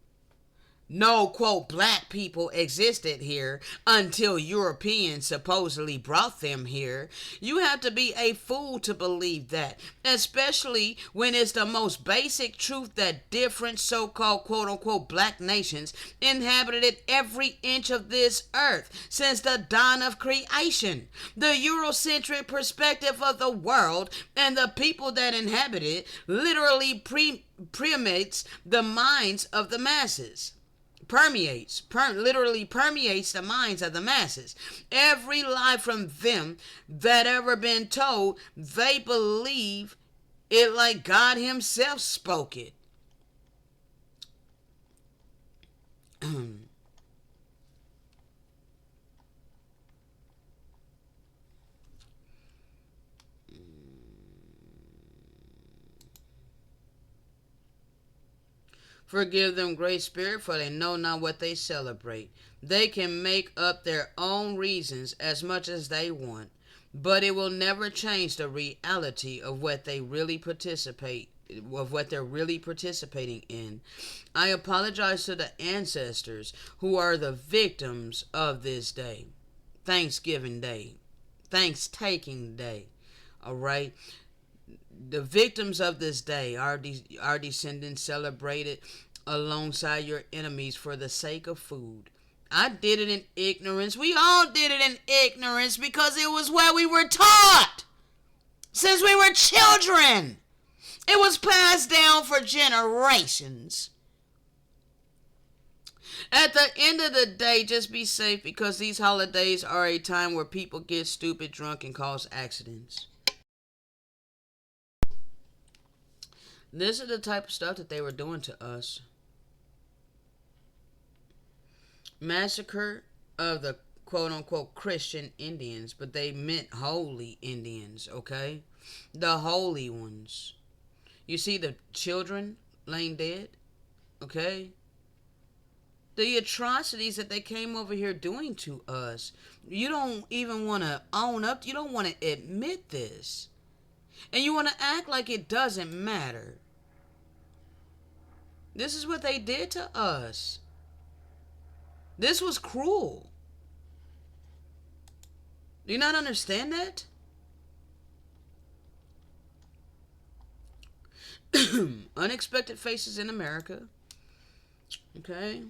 no, quote, black people existed here until Europeans supposedly brought them here. You have to be a fool to believe that, especially when it's the most basic truth that different so-called, quote unquote, black nations inhabited every inch of this earth since the dawn of creation. The Eurocentric perspective of the world and the people that inhabit it literally permeates the minds of the masses. Literally permeates the minds of the masses. Every lie from them that ever been told, they believe it like God himself spoke it. Forgive them, Great Spirit, for they know not what they celebrate. They can make up their own reasons as much as they want, but it will never change the reality of what they really participate, of what they're really participating in. I apologize to the ancestors who are the victims of this day. Thanksgiving Day. Thanks-taking Day. All right? The victims of this day, our descendants celebrated alongside your enemies for the sake of food. I did it in ignorance. We all did it in ignorance because it was what we were taught since we were children. It was passed down for generations. At the end of the day, just be safe because these holidays are a time where people get stupid drunk and cause accidents. This is the type of stuff that they were doing to us. Massacre of the quote unquote Christian Indians, but they meant holy Indians, okay? The holy ones. You see the children laying dead, okay? The atrocities that they came over here doing to us. You don't even want to own up. You don't want to admit this. And you want to act like it doesn't matter. This is what they did to us. This was cruel. Do you not understand that? Unexpected faces in America. Okay.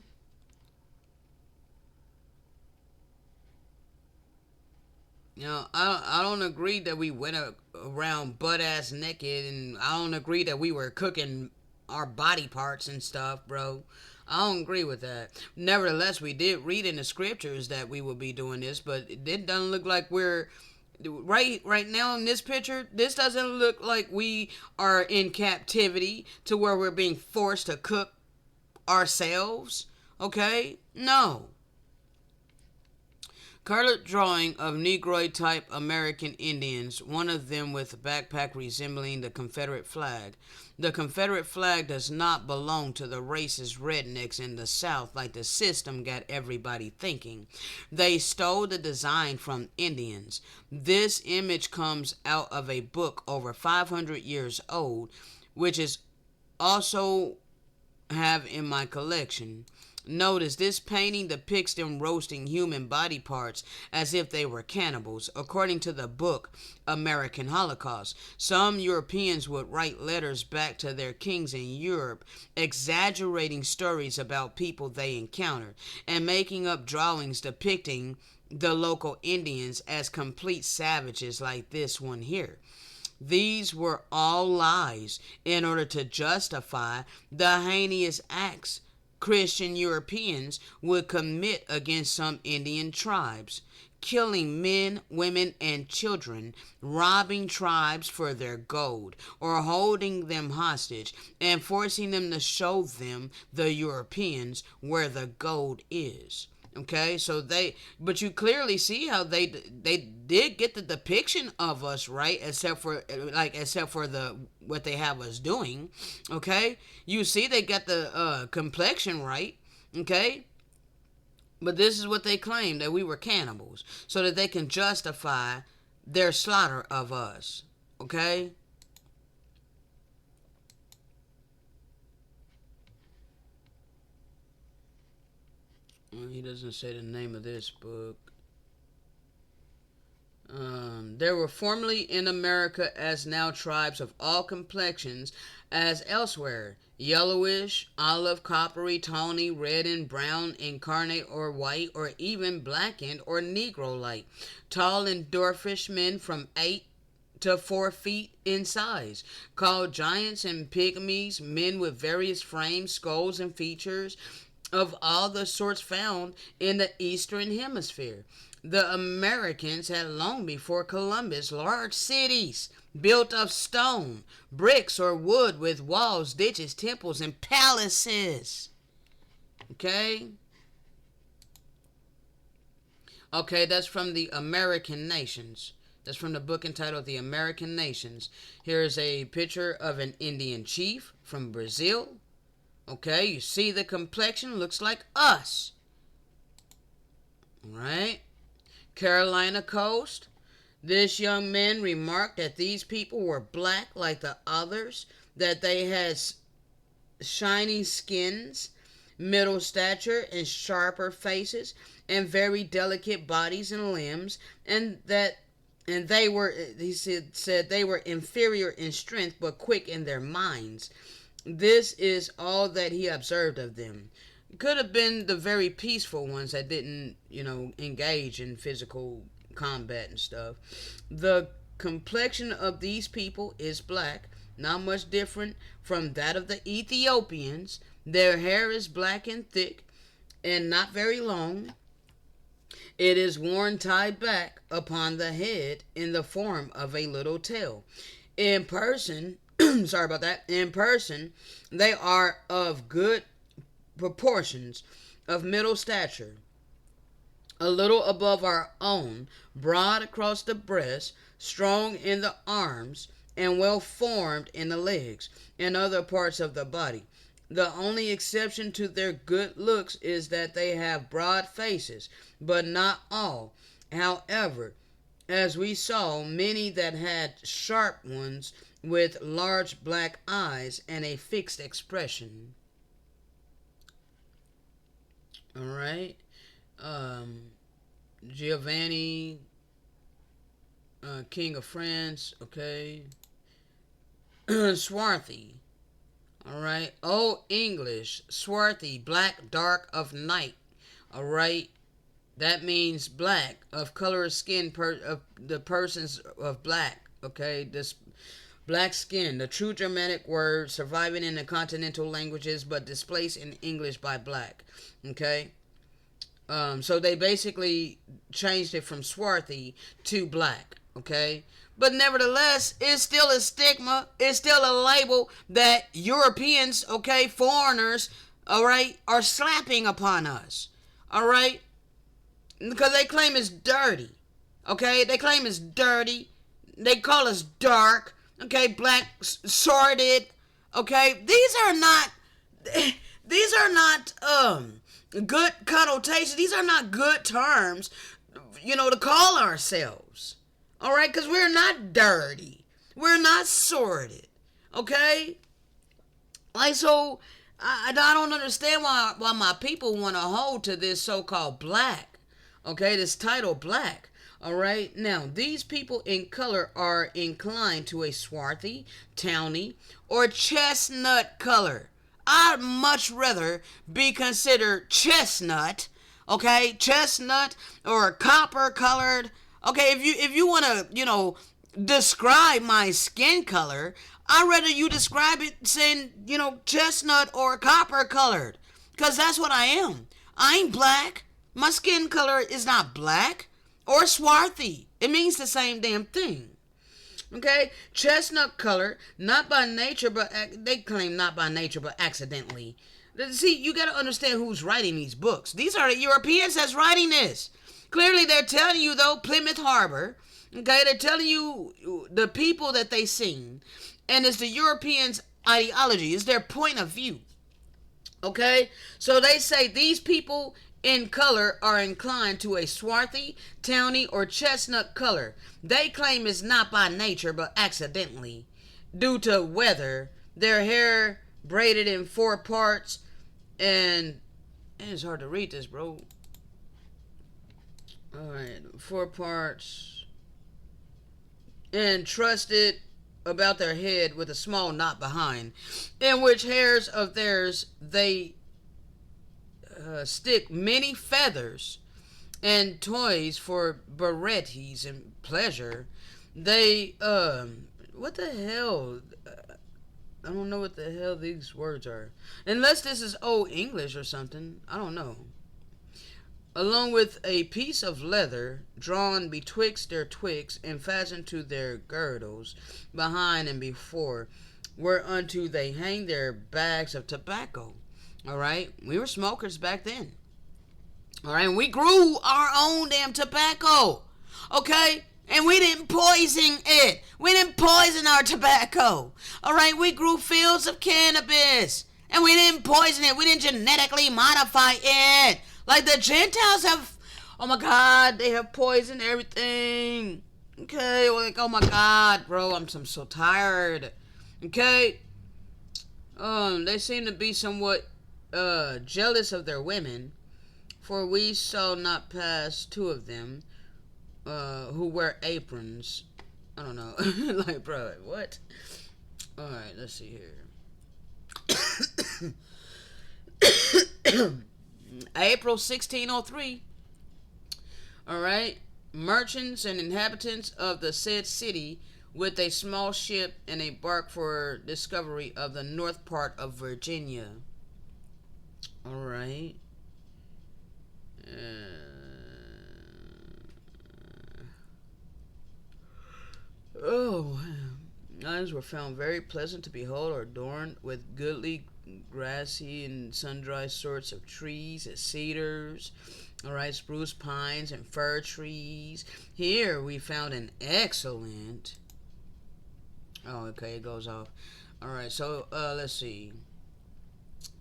You know, I don't agree that we went around butt ass naked, and I don't agree that we were cooking our body parts and stuff, bro. I don't agree with that. Nevertheless, we did read in the scriptures that we would be doing this, but it doesn't look like we're right now in this picture. This doesn't look like we are in captivity to where we're being forced to cook ourselves. Okay? No. Colored drawing of Negroid type American Indians, one of them with a backpack resembling the Confederate flag. The Confederate flag does not belong to the racist rednecks in the South like the system got everybody thinking. They stole the design from Indians. This image comes out of a book over 500 years old, which is also have in my collection. Notice this painting depicts them roasting human body parts as if they were cannibals. According to the book American Holocaust, some Europeans would write letters back to their kings in Europe, exaggerating stories about people they encountered and making up drawings depicting the local Indians as complete savages like this one here. These were all lies in order to justify the heinous acts Christian Europeans would commit against some Indian tribes, killing men, women, and children, robbing tribes for their gold, or holding them hostage and forcing them to show them, the Europeans, where the gold is. Okay, so but you clearly see how they did get the depiction of us right, except for the what they have us doing. Okay, you see they got the complexion right. Okay, but this is what they claim, that we were cannibals, so that they can justify their slaughter of us. Okay. He doesn't say the name of this book. There were formerly in America as now tribes of all complexions as elsewhere, yellowish, olive, coppery, tawny, red and brown, incarnate or white, or even blackened or negro-like, tall and dwarfish men from 8 to 4 feet in size, called giants and pygmies, men with various frames, skulls, and features of all the sorts found in the Eastern Hemisphere. The Americans had long before Columbus large cities built of stone, bricks, or wood with walls, ditches, temples, and palaces. Okay? Okay, that's from the American Nations. That's from the book entitled The American Nations. Here's a picture of an Indian chief from Brazil. Okay, you see the complexion looks like us. Right? Carolina coast. This young man remarked that these people were black like the others, that they had shiny skins, middle stature, and sharper faces, and very delicate bodies and limbs, and they were, he said they were inferior in strength but quick in their minds. This is all that he observed of them. Could have been the very peaceful ones that didn't, engage in physical combat and stuff. The complexion of these people is black, not much different from that of the Ethiopians. Their hair is black and thick, and not very long. It is worn tied back upon the head in the form of a little tail. In person, sorry about that. In person, they are of good proportions, of middle stature, a little above our own, broad across the breast, strong in the arms, and well formed in the legs and other parts of the body. The only exception to their good looks is that they have broad faces, but not all. However, as we saw, many that had sharp ones with large black eyes and a fixed expression. All right. Um, Giovanni, King of France. Okay. Swarthy. All right. Old English. Swarthy. Black, dark of night. All right. That means black, of color of skin, of the persons of black. Okay. This black skin, the true Germanic word surviving in the continental languages but displaced in English by black. Okay. So they basically changed it from swarthy to black. Okay. But nevertheless, it's still a stigma. It's still a label that Europeans, okay, foreigners, all right, are slapping upon us. All right. Because they claim it's dirty. Okay. They claim it's dirty. They call us dark. Okay. Black, sordid. Okay. These are not good connotations. These are not good terms, to call ourselves. All right, because we're not dirty. We're not sordid. Okay? Like, so, I don't understand why my people want to hold to this so-called black. Okay, this title black. All right? Now, these people in color are inclined to a swarthy, tawny, or chestnut color. I'd much rather be considered chestnut, okay, chestnut or copper colored. Okay, if you want to, describe my skin color, I'd rather you describe it saying, chestnut or copper colored, because that's what I am. I ain't black. My skin color is not black or swarthy. It means the same damn thing. Okay, chestnut color, not by nature, but they claim not by nature, but accidentally. See, you got to understand who's writing these books. These are the Europeans that's writing this. Clearly, they're telling you, though, Plymouth Harbor. Okay, they're telling you the people that they seen, and it's the Europeans' ideology. It's their point of view. Okay, so they say these people in color are inclined to a swarthy, tawny, or chestnut color. They claim it's not by nature but accidentally, due to weather, their hair braided in 4 parts, and it's hard to read this, bro. Alright, 4 parts, and trusted about their head with a small knot behind, in which hairs of theirs they stick many feathers and toys for varieties and pleasure. They, what the hell? I don't know what the hell these words are. Unless this is Old English or something. I don't know. Along with a piece of leather drawn betwixt their twigs and fastened to their girdles behind and before, whereunto they hang their bags of tobacco. All right, we were smokers back then. All right, and we grew our own damn tobacco. Okay, and we didn't poison it. We didn't poison our tobacco. All right, we grew fields of cannabis, and we didn't poison it. We didn't genetically modify it like the Gentiles have. Oh my God, they have poisoned everything. Okay, like, oh my God, bro, I'm so tired. Okay, they seem to be somewhat jealous of their women, for we saw not pass 2 of them who wear aprons. I don't know. Like, bro, what? Alright, let's see here. April 1603. Alright. Merchants and inhabitants of the said city with a small ship and a bark for discovery of the north part of Virginia. Alright. Oh, islands were found very pleasant to behold, or adorned with goodly grassy and sundry sorts of trees, cedars, all right, spruce pines and fir trees. Here we found an excellent. Oh, okay, it goes off. All right, so let's see.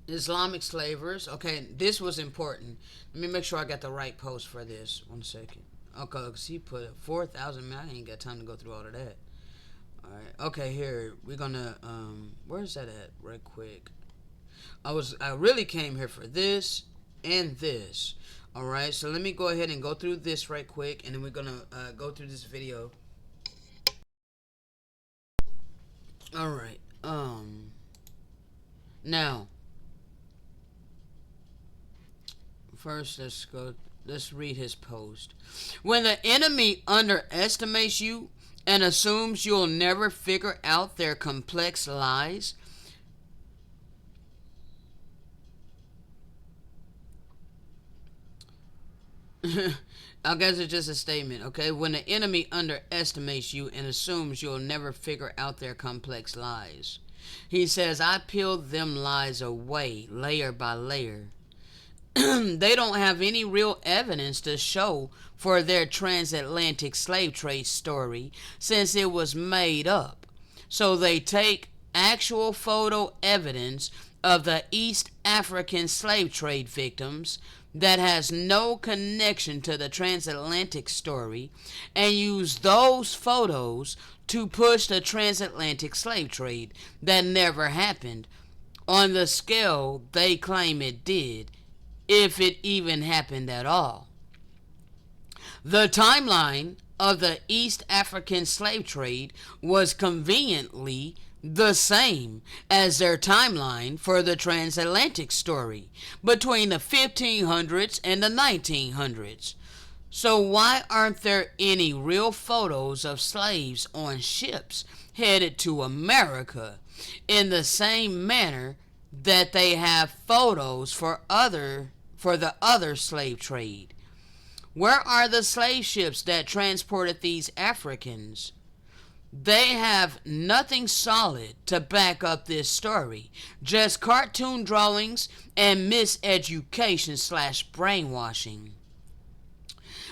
Islamic slavers. Okay, this was important. Let me make sure I got the right post for this. 1 second. Okay, because he put 4,000. Man, I ain't got time to go through all of that. All right. Okay, here we're gonna. Where's that at? Right quick. I really came here for this and this. All right. So let me go ahead and go through this right quick, and then we're gonna go through this video. All right. Now, first, let's read his post. When the enemy underestimates you and assumes you'll never figure out their complex lies, I guess it's just a statement, okay? When the enemy underestimates you and assumes you'll never figure out their complex lies, he says, I peeled them lies away layer by layer. They don't have any real evidence to show for their transatlantic slave trade story since it was made up. So they take actual photo evidence of the East African slave trade victims that has no connection to the transatlantic story and use those photos to push the transatlantic slave trade that never happened on the scale they claim it did, if it even happened at all. The timeline of the East African slave trade was conveniently the same as their timeline for the transatlantic story between the 1500s and the 1900s. So why aren't there any real photos of slaves on ships headed to America in the same manner that they have photos for the other slave trade? Where are the slave ships that transported these Africans? They have nothing solid to back up this story, just cartoon drawings and miseducation / brainwashing.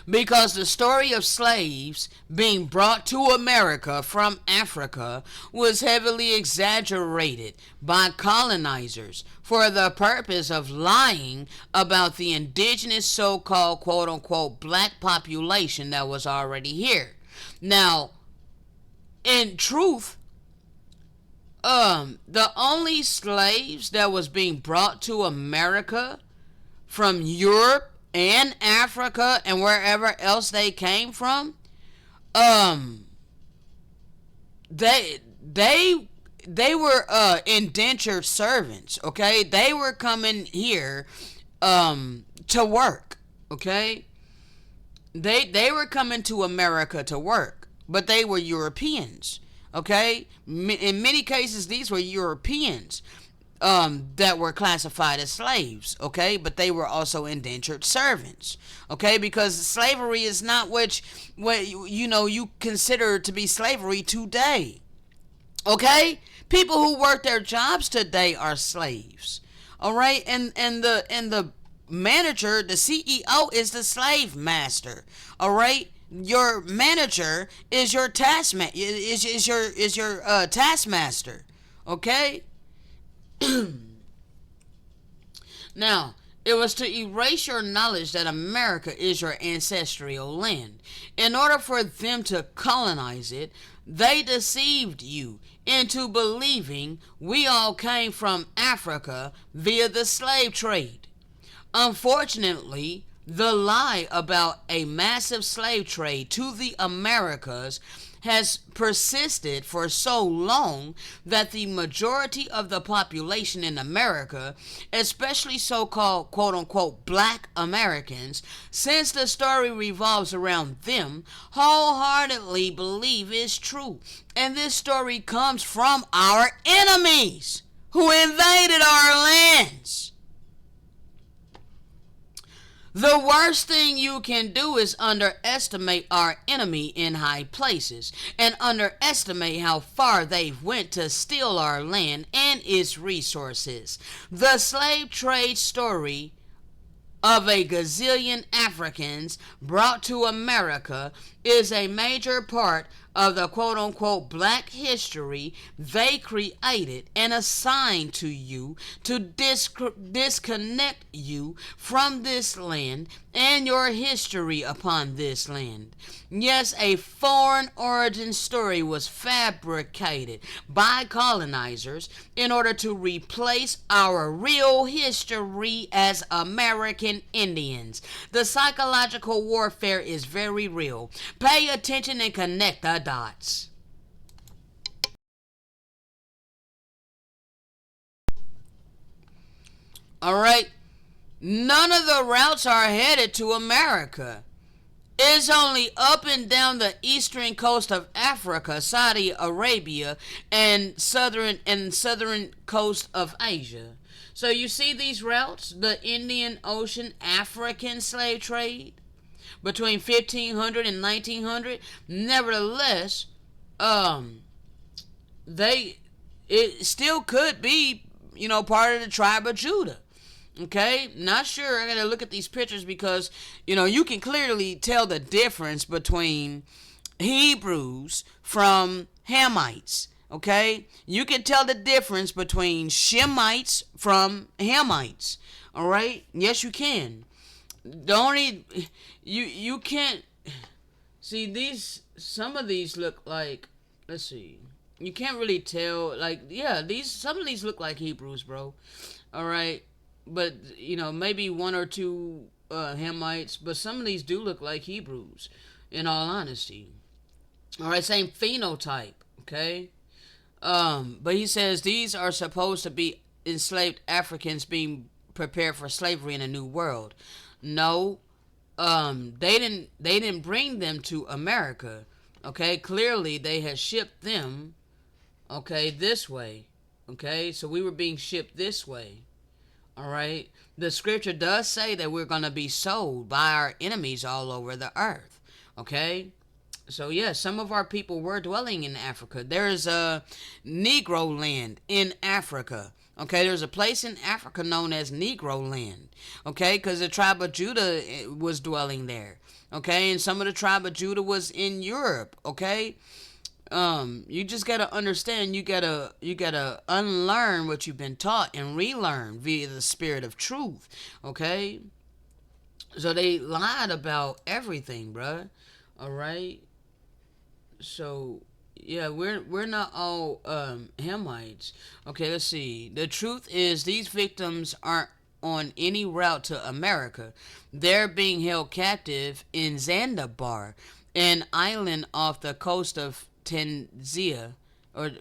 Because the story of slaves being brought to America from Africa was heavily exaggerated by colonizers for the purpose of lying about the indigenous so-called quote-unquote black population that was already here. Now, in truth, the only slaves that was being brought to America from Europe and Africa and wherever else they came from, they were indentured servants. Okay, they were coming here to work. Okay, they were coming to America to work, but they were Europeans. Okay, in many cases these were Europeans that were classified as slaves, okay, but they were also indentured servants, okay, because slavery is not what you consider to be slavery today, okay. People who work their jobs today are slaves, all right, and the manager, the CEO, is the slave master, all right. Your manager is your taskmaster, taskmaster, okay. Now, it was to erase your knowledge that America is your ancestral land. In order for them to colonize it, they deceived you into believing we all came from Africa via the slave trade. Unfortunately, the lie about a massive slave trade to the Americas has persisted for so long that the majority of the population in America, especially so-called quote-unquote black Americans, since the story revolves around them, wholeheartedly believe is true. And this story comes from our enemies who invaded our lands. The worst thing you can do is underestimate our enemy in high places and underestimate how far they've went to steal our land and its resources. The slave trade story of a gazillion Africans brought to America is a major part of the quote unquote black history they created and assigned to you to disconnect you from this land and your history upon this land. Yes, a foreign origin story was fabricated by colonizers in order to replace our real history as American Indians. The psychological warfare is very real. Pay attention and connect the dots. Alright, none of the routes are headed to America. It's only up and down the eastern coast of Africa, Saudi Arabia, and southern coast of Asia. So you see these routes, the Indian Ocean African slave trade between 1500 and 1900. Nevertheless, they it still could be, part of the tribe of Judah. Okay, not sure. I gotta look at these pictures because you can clearly tell the difference between Hebrews from Hamites. Okay, you can tell the difference between Shemites from Hamites. All right, yes, you can. The only you can't see these. Some of these look like. Let's see. You can't really tell. Like, yeah, some of these look like Hebrews, bro. All right, but maybe one or two Hamites, but some of these do look like Hebrews. In all honesty, all right, same phenotype. Okay, but he says these are supposed to be enslaved Africans being prepared for slavery in a new world. No, they didn't bring them to America. Okay, clearly they had shipped them. Okay, this way. Okay, so we were being shipped this way. All right. The scripture does say that we're going to be sold by our enemies all over the earth. Okay. So, yes, some of our people were dwelling in Africa. There is a Negro land in Africa. Okay, there's a place in Africa known as Negro land. Okay, because the tribe of Judah was dwelling there. Okay, and some of the tribe of Judah was in Europe. Okay, you just gotta understand. You gotta unlearn what you've been taught and relearn via the spirit of truth. Okay, so they lied about everything, bruh. All right. So yeah, we're not all Hamites. Okay, let's see. The truth is these victims aren't on any route to America. They're being held captive in Zanzibar, an island off the coast of Tanzania or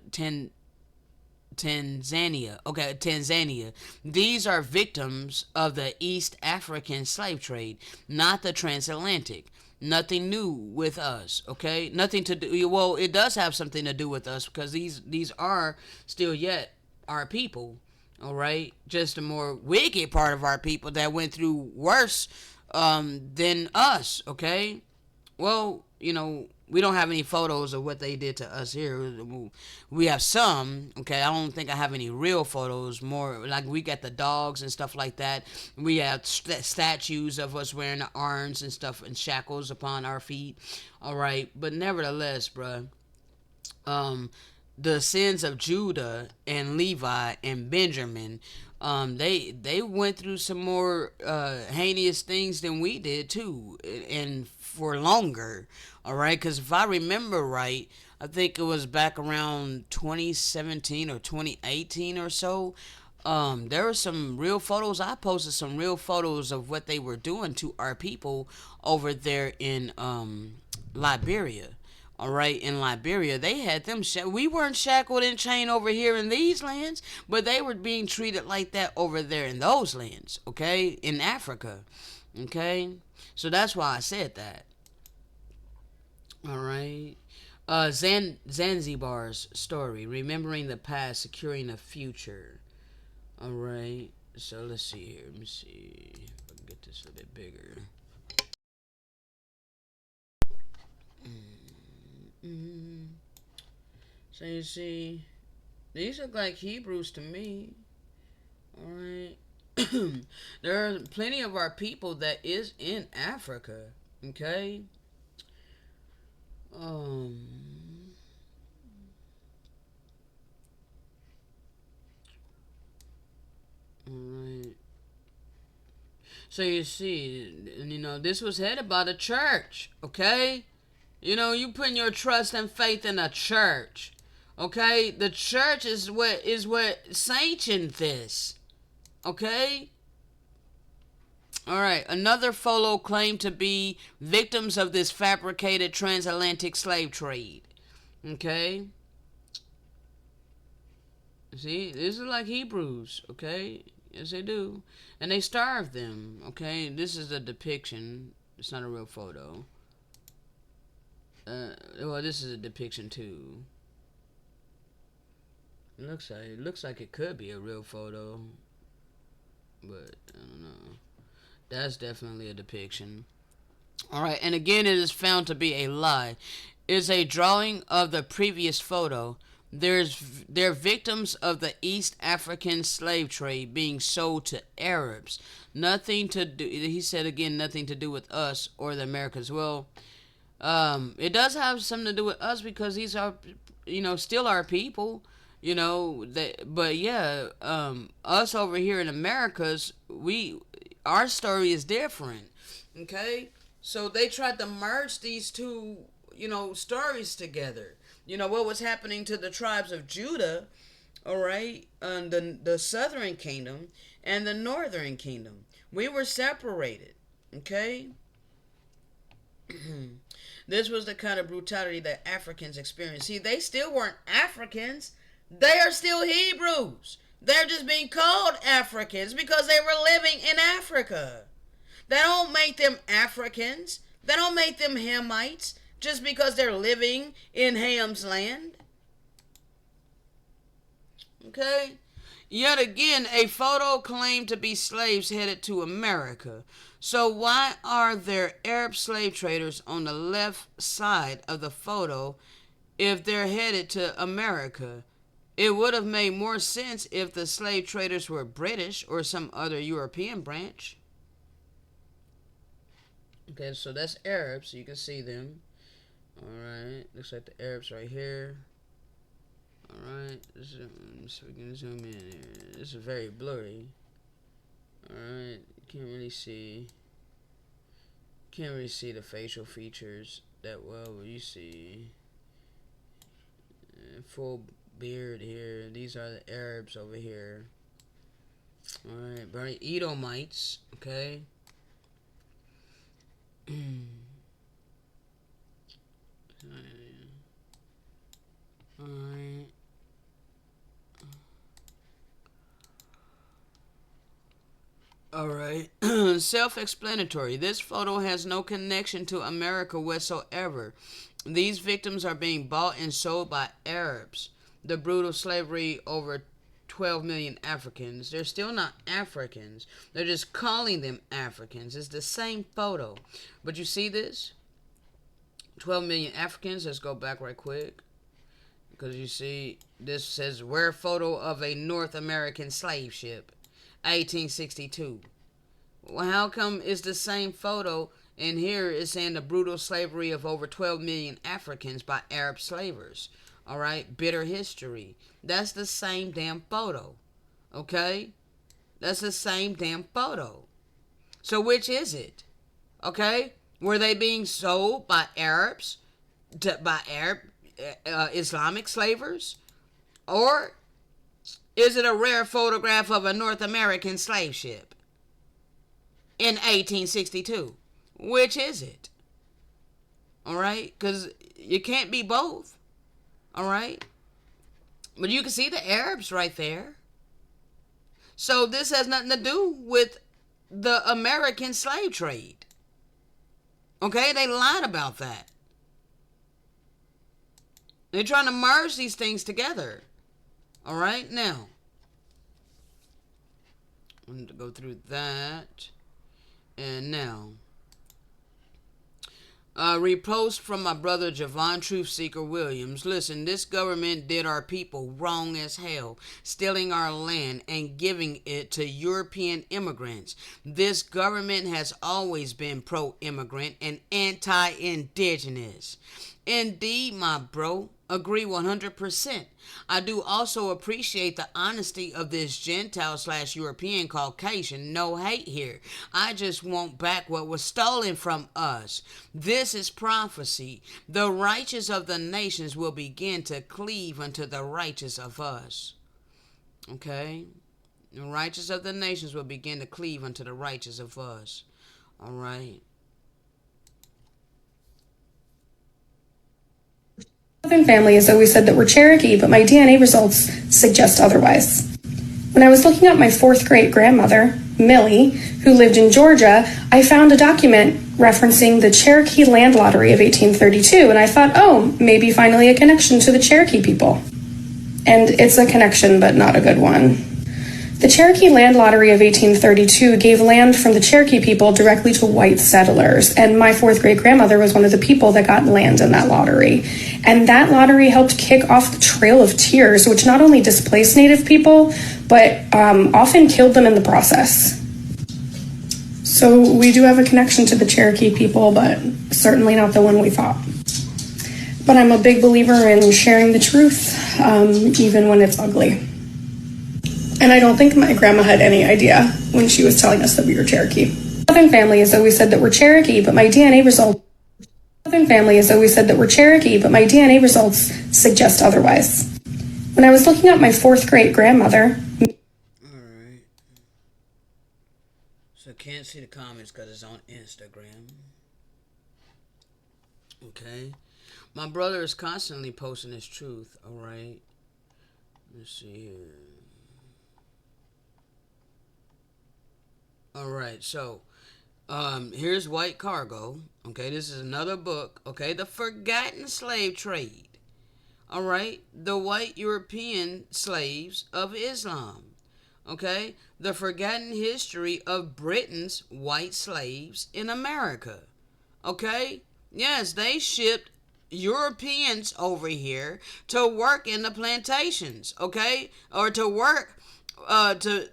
Tanzania. Okay, Tanzania. These are victims of the East African slave trade, not the transatlantic. Nothing new with us, okay? Nothing to do. Well, it does have something to do with us because these are still yet our people, all right? Just a more wicked part of our people that went through worse than us, okay? Well, we don't have any photos of what they did to us here. We have some, okay? I don't think I have any real photos. More like we got the dogs and stuff like that. We have statues of us wearing the arms and stuff and shackles upon our feet. All right, but nevertheless, bruh, the sins of Judah and Levi and Benjamin, they went through some more heinous things than we did too, and for longer. All right, because if I remember right, I think it was back around 2017 or 2018 or so. There were some real photos. I posted some real photos of what they were doing to our people over there in Liberia. All right, in Liberia, they had them. We weren't shackled and chained over here in these lands, but they were being treated like that over there in those lands. Okay, in Africa. Okay, so that's why I said that. All right. Zanzibar's story, remembering the past, securing the future. All right. So let's see here. Let me see if I can get this a bit bigger. So you see, these look like Hebrews to me. Alright. There are plenty of our people that is in Africa. Okay? Alright. So you see, this was headed by the church. Okay? You putting your trust and faith in a church. Okay? The church is what sanctioned this. Okay? Alright, another photo claimed to be victims of this fabricated transatlantic slave trade. Okay? See, this is like Hebrews, okay? Yes, they do. And they starved them, okay? This is a depiction. It's not a real photo. Well, this is a depiction too. It looks like it could be a real photo, but I don't know. That's definitely a depiction. All right, and again, it is found to be a lie. It's a drawing of the previous photo. They're victims of the East African slave trade being sold to Arabs. Nothing to do. He said again, nothing to do with us or the Americans. Well, it does have something to do with us because these are, still our people. But yeah, us over here in Americas, our story is different. Okay, so they tried to merge these two, stories together. What was happening to the tribes of Judah, all right, the southern kingdom and the northern kingdom. We were separated. Okay. This was the kind of brutality that Africans experienced. See, they still weren't Africans. They are still Hebrews. They're just being called Africans because they were living in Africa. That don't make them Africans. That don't make them Hamites just because they're living in Ham's land. Okay? Yet again, a photo claimed to be slaves headed to America. So why are there Arab slave traders on the left side of the photo if they're headed to America? It would have made more sense if the slave traders were British or some other European branch. Okay, so that's Arabs. So you can see them. Alright, looks like the Arabs right here. Alright, so we can zoom in here. This is very blurry. Alright, can't really see the facial features that well, but you see full beard here. These are the Arabs over here. Alright, very Edomites, okay? Alright. Alright. Self-explanatory. This photo has no connection to America whatsoever. These victims are being bought and sold by Arabs. The brutal slavery over 12 million Africans. They're still not Africans. They're just calling them Africans. It's the same photo. But you see this? 12 million Africans. Let's go back right quick. Because you see, this says, rare photo of a North American slave ship. 1862. Well, how come it's the same photo and here it's saying the brutal slavery of over 12 million Africans by Arab slavers? Alright, bitter history. That's the same damn photo. Okay? That's the same damn photo. So which is it? Okay? Were they being sold by Arabs? By Arab Islamic slavers? Or is it a rare photograph of a North American slave ship in 1862? Which is it? Alright? Because you can't be both. Alright? But you can see the Arabs right there. So this has nothing to do with the American slave trade. Okay? They lied about that. They're trying to merge these things together. Alright? Now. I'm going to go through that. And now, repost from my brother Javon Truthseeker Williams. Listen, this government did our people wrong as hell, stealing our land and giving it to European immigrants. This government has always been pro-immigrant and anti-indigenous. Indeed, my bro. Agree 100%. I do also appreciate the honesty of this Gentile/European Caucasian. No hate here. I just want back what was stolen from us. This is prophecy. The righteous of the nations will begin to cleave unto the righteous of us. Okay? The righteous of the nations will begin to cleave unto the righteous of us. All right? Family has always said that we're Cherokee, but my DNA results suggest otherwise. When I was looking up my fourth great grandmother, Millie, who lived in Georgia, I found a document referencing the Cherokee Land Lottery of 1832, and I thought, oh, maybe finally a connection to the Cherokee people. And it's a connection, but not a good one. The Cherokee Land Lottery of 1832 gave land from the Cherokee people directly to white settlers, and my fourth great grandmother was one of the people that got land in that lottery. And that lottery helped kick off the Trail of Tears, which not only displaced Native people, but often killed them in the process. So we do have a connection to the Cherokee people, but certainly not the one we thought. But I'm a big believer in sharing the truth, even when it's ugly. And I don't think my grandma had any idea when she was telling us that we were Cherokee. Southern family has always said that we're Cherokee, but my DNA results suggest otherwise. When I was looking up my fourth great grandmother. Alright. So can't see the comments because it's on Instagram. Okay. My brother is constantly posting his truth, alright. Let's see here. Alright, so here's White Cargo. Okay, this is another book. Okay, The Forgotten Slave Trade. Alright, the white European slaves of Islam. Okay, the forgotten history of Britain's white slaves in America. Okay, yes, they shipped Europeans over here to work in the plantations. Okay, or to work, to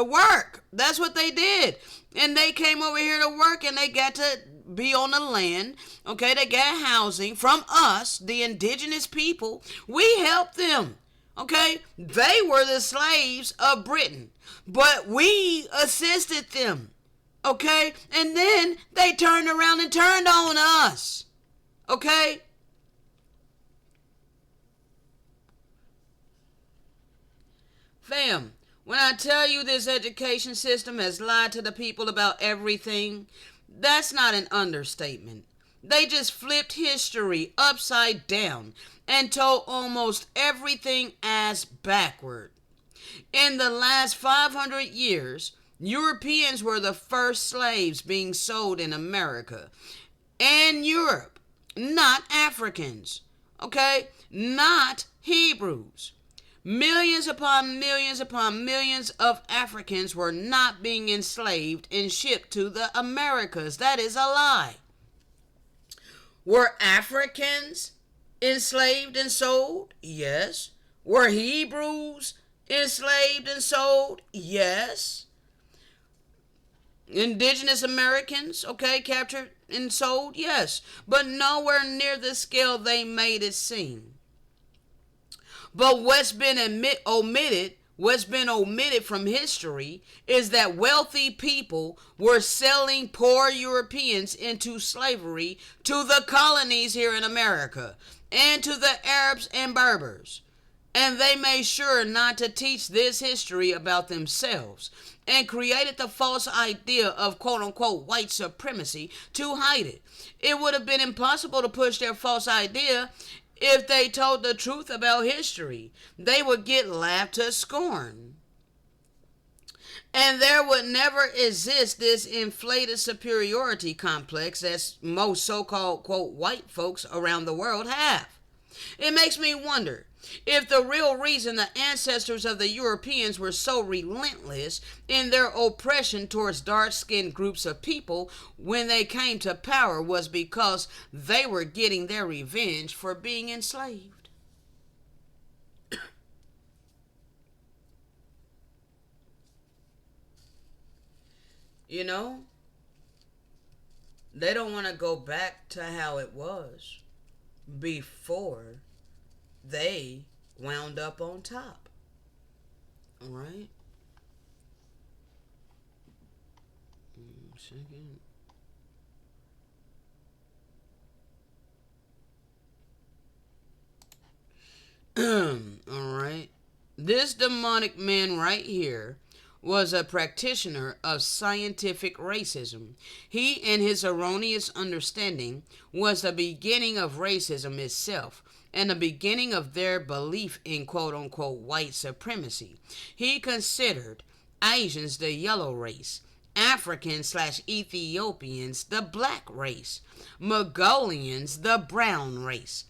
work. That's what they did. And they came over here to work and they got to be on the land. Okay, they got housing from us, the indigenous people. We helped them. Okay, they were the slaves of Britain, but we assisted them. Okay, and then they turned around and turned on us. Okay. Fam, when I tell you this education system has lied to the people about everything, that's not an understatement. They just flipped history upside down and told almost everything ass backward. In the last 500 years, Europeans were the first slaves being sold in America and Europe, not Africans, okay? Not Hebrews. Millions upon millions upon millions of Africans were not being enslaved and shipped to the Americas. That is a lie. Were Africans enslaved and sold? Yes. Were Hebrews enslaved and sold? Yes. Indigenous Americans, okay, captured and sold? Yes. But nowhere near the scale they made it seem. But what's been omitted from history is that wealthy people were selling poor Europeans into slavery to the colonies here in America and to the Arabs and Berbers. And they made sure not to teach this history about themselves and created the false idea of quote-unquote white supremacy to hide it. It would have been impossible to push their false idea if they told the truth about history. They would get laughed to scorn. And there would never exist this inflated superiority complex that most so-called, quote, white folks around the world have. It makes me wonder if the real reason the ancestors of the Europeans were so relentless in their oppression towards dark-skinned groups of people when they came to power was because they were getting their revenge for being enslaved. You know, they don't want to go back to how it was before they wound up on top. All right. Second. All right. This demonic man right here was a practitioner of scientific racism. He and his erroneous understanding was the beginning of racism itself and the beginning of their belief in quote-unquote white supremacy. He considered Asians the yellow race, Africans/Ethiopians the black race, Mongolians the brown race,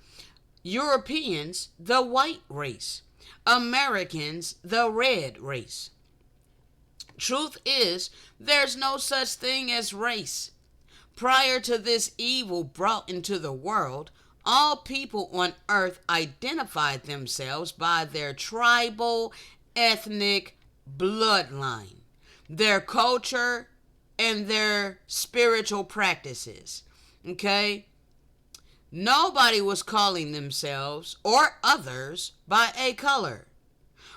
Europeans the white race, Americans the red race. Truth is, there's no such thing as race. Prior to this evil brought into the world, all people on earth identified themselves by their tribal, ethnic bloodline, their culture, and their spiritual practices. Okay? Nobody was calling themselves or others by a color.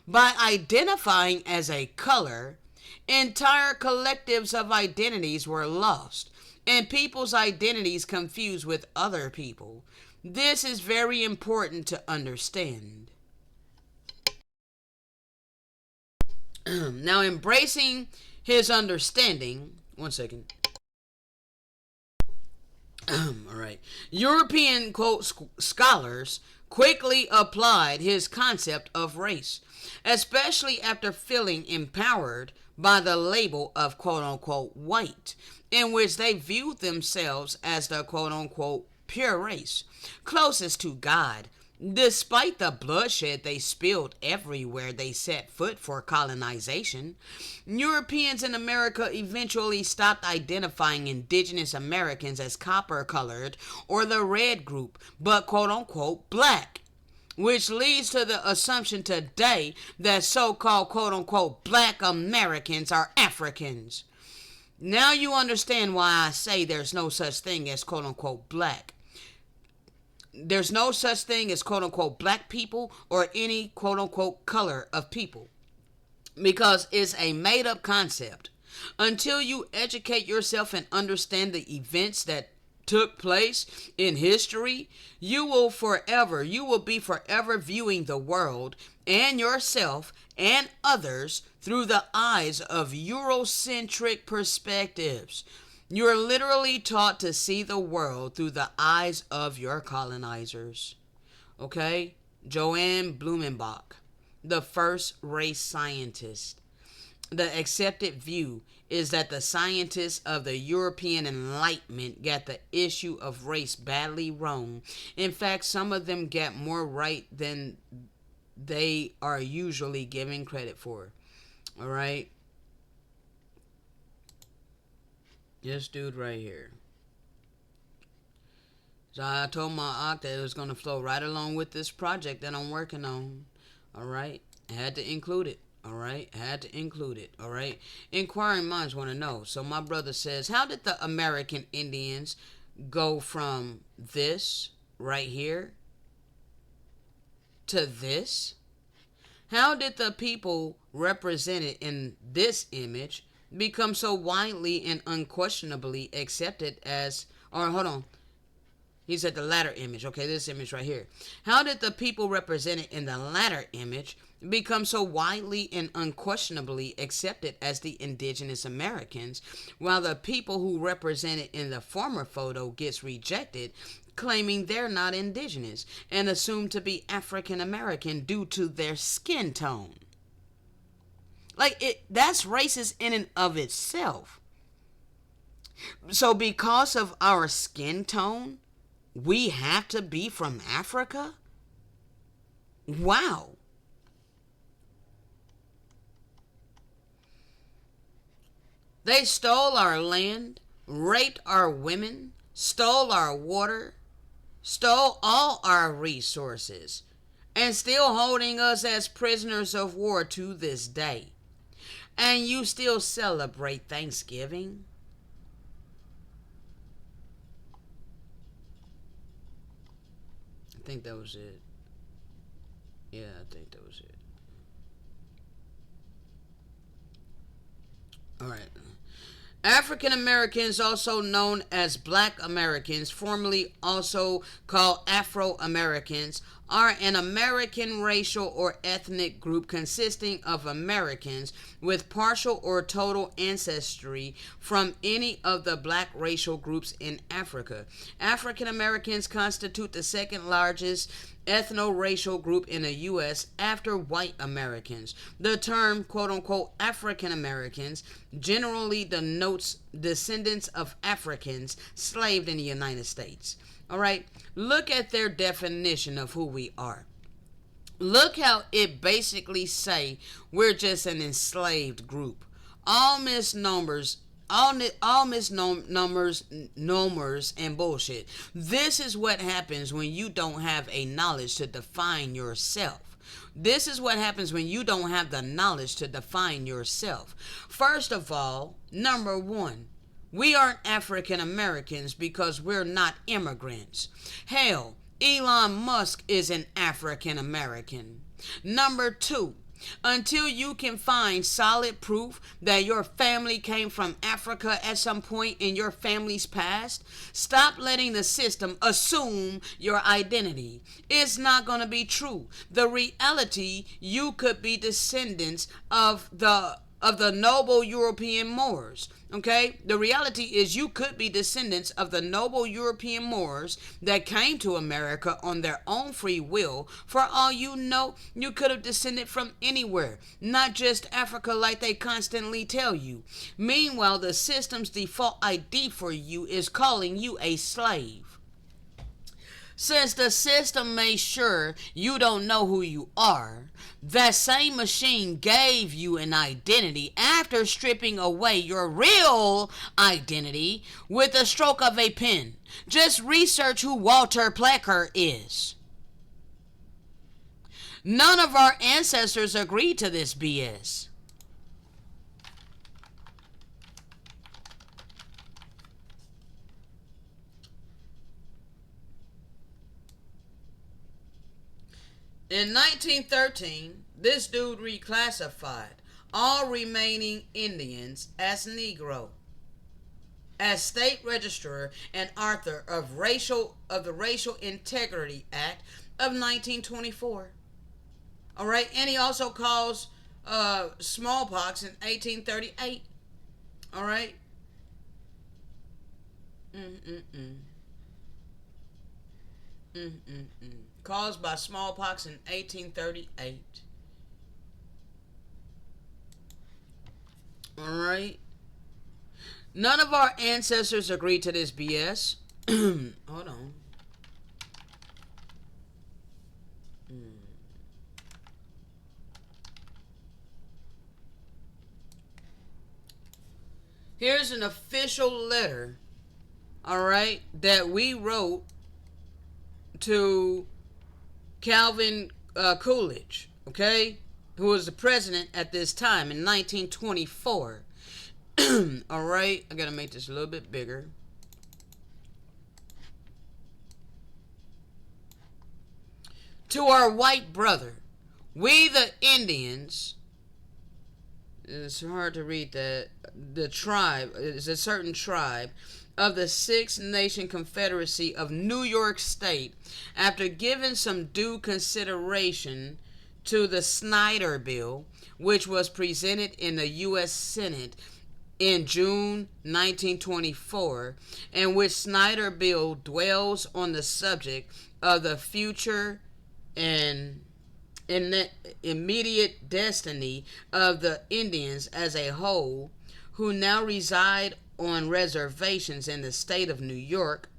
By identifying as a color, entire collectives of identities were lost, and people's identities confused with other people. This is very important to understand. Now, embracing his understanding, one second. All right. European, quote, scholars quickly applied his concept of race, especially after feeling empowered by the label of quote-unquote white, in which they viewed themselves as the quote-unquote pure race, closest to God, despite the bloodshed they spilled everywhere they set foot for colonization. Europeans in America eventually stopped identifying indigenous Americans as copper-colored or the red group, but quote-unquote black, which leads to the assumption today that so-called quote-unquote black Americans are Africans. Now you understand why I say there's no such thing as quote-unquote black. There's no such thing as quote-unquote black people or any quote-unquote color of people, because it's a made-up concept. Until you educate yourself and understand the events that took place in history, you will be forever viewing the world and yourself and others through the eyes of Eurocentric perspectives. You're literally taught to see the world through the eyes of your colonizers. Okay? Joanne Blumenbach, the first race scientist. The accepted view is that the scientists of the European Enlightenment got the issue of race badly wrong. In fact, some of them get more right than they are usually given credit for. All right? This dude right here. So I told my Oct that it was going to flow right along with this project that I'm working on. Alright? I had to include it. Alright? Had to include it. Alright? Inquiring minds want to know. So my brother says, how did the American Indians go from this right here to this? How did the people represented in this image become so widely and unquestionably accepted as, or hold on, he said the latter image, okay, this image right here. How did the people represented in the latter image become so widely and unquestionably accepted as the indigenous Americans, while the people who represented in the former photo gets rejected, claiming they're not indigenous and assumed to be African American due to their skin tone? That's racist in and of itself. So because of our skin tone, we have to be from Africa? Wow. They stole our land, raped our women, stole our water, stole all our resources, and still holding us as prisoners of war to this day. And you still celebrate Thanksgiving? I think that was it. Yeah, I think that was it. Alright. African Americans, also known as Black Americans, formerly also called Afro Americans, are an American racial or ethnic group consisting of Americans with partial or total ancestry from any of the black racial groups in Africa. African Americans constitute the second largest ethno-racial group in the U.S. after white Americans. The term, quote-unquote, African Americans generally denotes descendants of Africans slaved in the United States. All right, look at their definition of who we are. Look how it basically say we're just an enslaved group. All misnomers, nomers, and bullshit. This is what happens when you don't have a knowledge to define yourself. This is what happens when you don't have the knowledge to define yourself. First of all, number one, we aren't African Americans because we're not immigrants. Hell, Elon Musk is an African American. Number two, until you can find solid proof that your family came from Africa at some point in your family's past, stop letting the system assume your identity. It's not going to be true. The reality, you could be descendants of the noble European Moors. Okay, the reality is you could be descendants of the noble European Moors that came to America on their own free will. For all you know, you could have descended from anywhere, not just Africa like they constantly tell you. Meanwhile, the system's default ID for you is calling you a slave. Since the system made sure you don't know who you are, that same machine gave you an identity after stripping away your real identity with a stroke of a pen. Just research who Walter Plecker is. None of our ancestors agreed to this BS. In 1913, this dude reclassified all remaining Indians as Negro, as state registrar and author of the Racial Integrity Act of 1924. All right, and he also caused smallpox in 1838. All right. Caused by smallpox in 1838. Alright. None of our ancestors agreed to this BS. Hold on. Here's an official letter, alright, that we wrote to Calvin Coolidge, okay, who was the president at this time in 1924. All right, I gotta make this a little bit bigger. To our white brother, we the Indians, it's hard to read that, the tribe, is a certain tribe of the Six Nation Confederacy of New York State, after giving some due consideration to the Snyder Bill, which was presented in the U.S. Senate in June 1924, and which Snyder Bill dwells on the subject of the future and in the immediate destiny of the Indians as a whole, who now reside on reservations in the state of New York,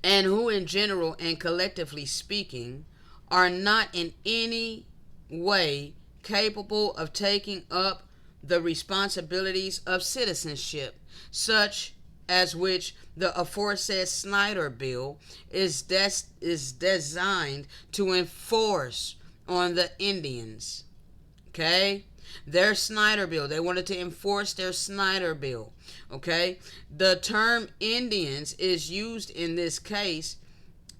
and who in general and collectively speaking are not in any way capable of taking up the responsibilities of citizenship, such as which the aforesaid Snyder Bill is designed to enforce on the Indians. Okay? Their Snyder Bill. They wanted to enforce their Snyder Bill. Okay? The term Indians is used in this case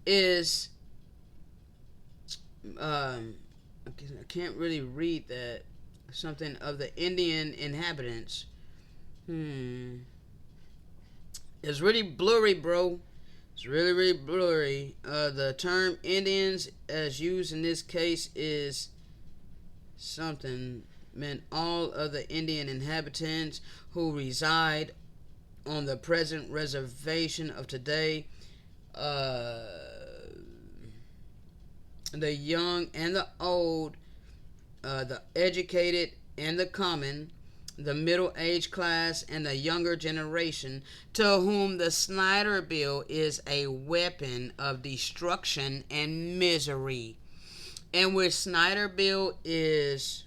is I can't really read that. Something of the Indian inhabitants. It's really blurry, bro. It's really, really blurry. The term Indians, as used in this case, is something meant all of the Indian inhabitants who reside on the present reservation of today. The young and the old, the educated and the common, the middle-aged class and the younger generation, to whom the Snyder Bill is a weapon of destruction and misery. And which Snyder Bill is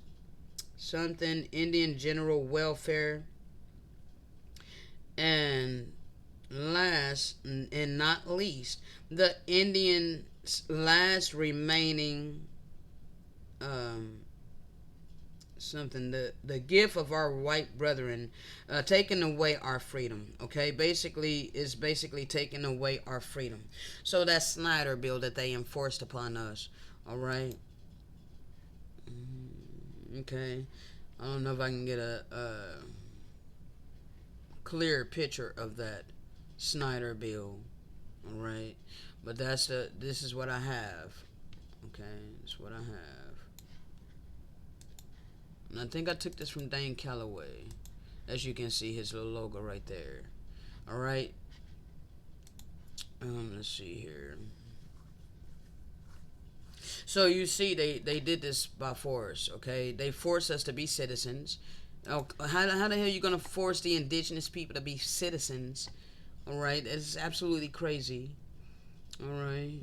something Indian general welfare. And last and not least, the Indian last remaining something, the gift of our white brethren, taking away our freedom. Okay, basically taking away our freedom. So that Snyder Bill that they enforced upon us. All right. Okay, I don't know if I can get a clear picture of that Snyder Bill. All right, but this is what I have. Okay, this is what I have. And I think I took this from Dane Calloway. As you can see, his little logo right there. All right. Let's see here. So you see, they did this by force. Okay, they forced us to be citizens. Oh, how the hell are you gonna force the indigenous people to be citizens? All right, it's absolutely crazy. All right.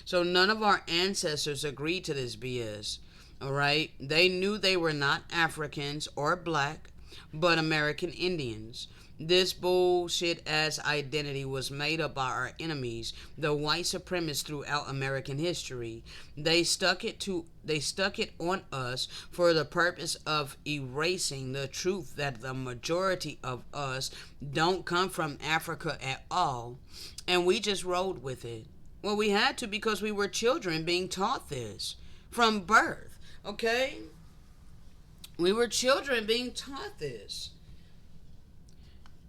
So none of our ancestors agreed to this BS. All right, they knew they were not Africans or black, but American Indians. This bullshit ass identity was made up by our enemies, the white supremacists throughout American history. They stuck it on us for the purpose of erasing the truth that the majority of us don't come from Africa at all, and we just rolled with it. Well, we had to because we were children being taught this from birth. Okay? We were children being taught this.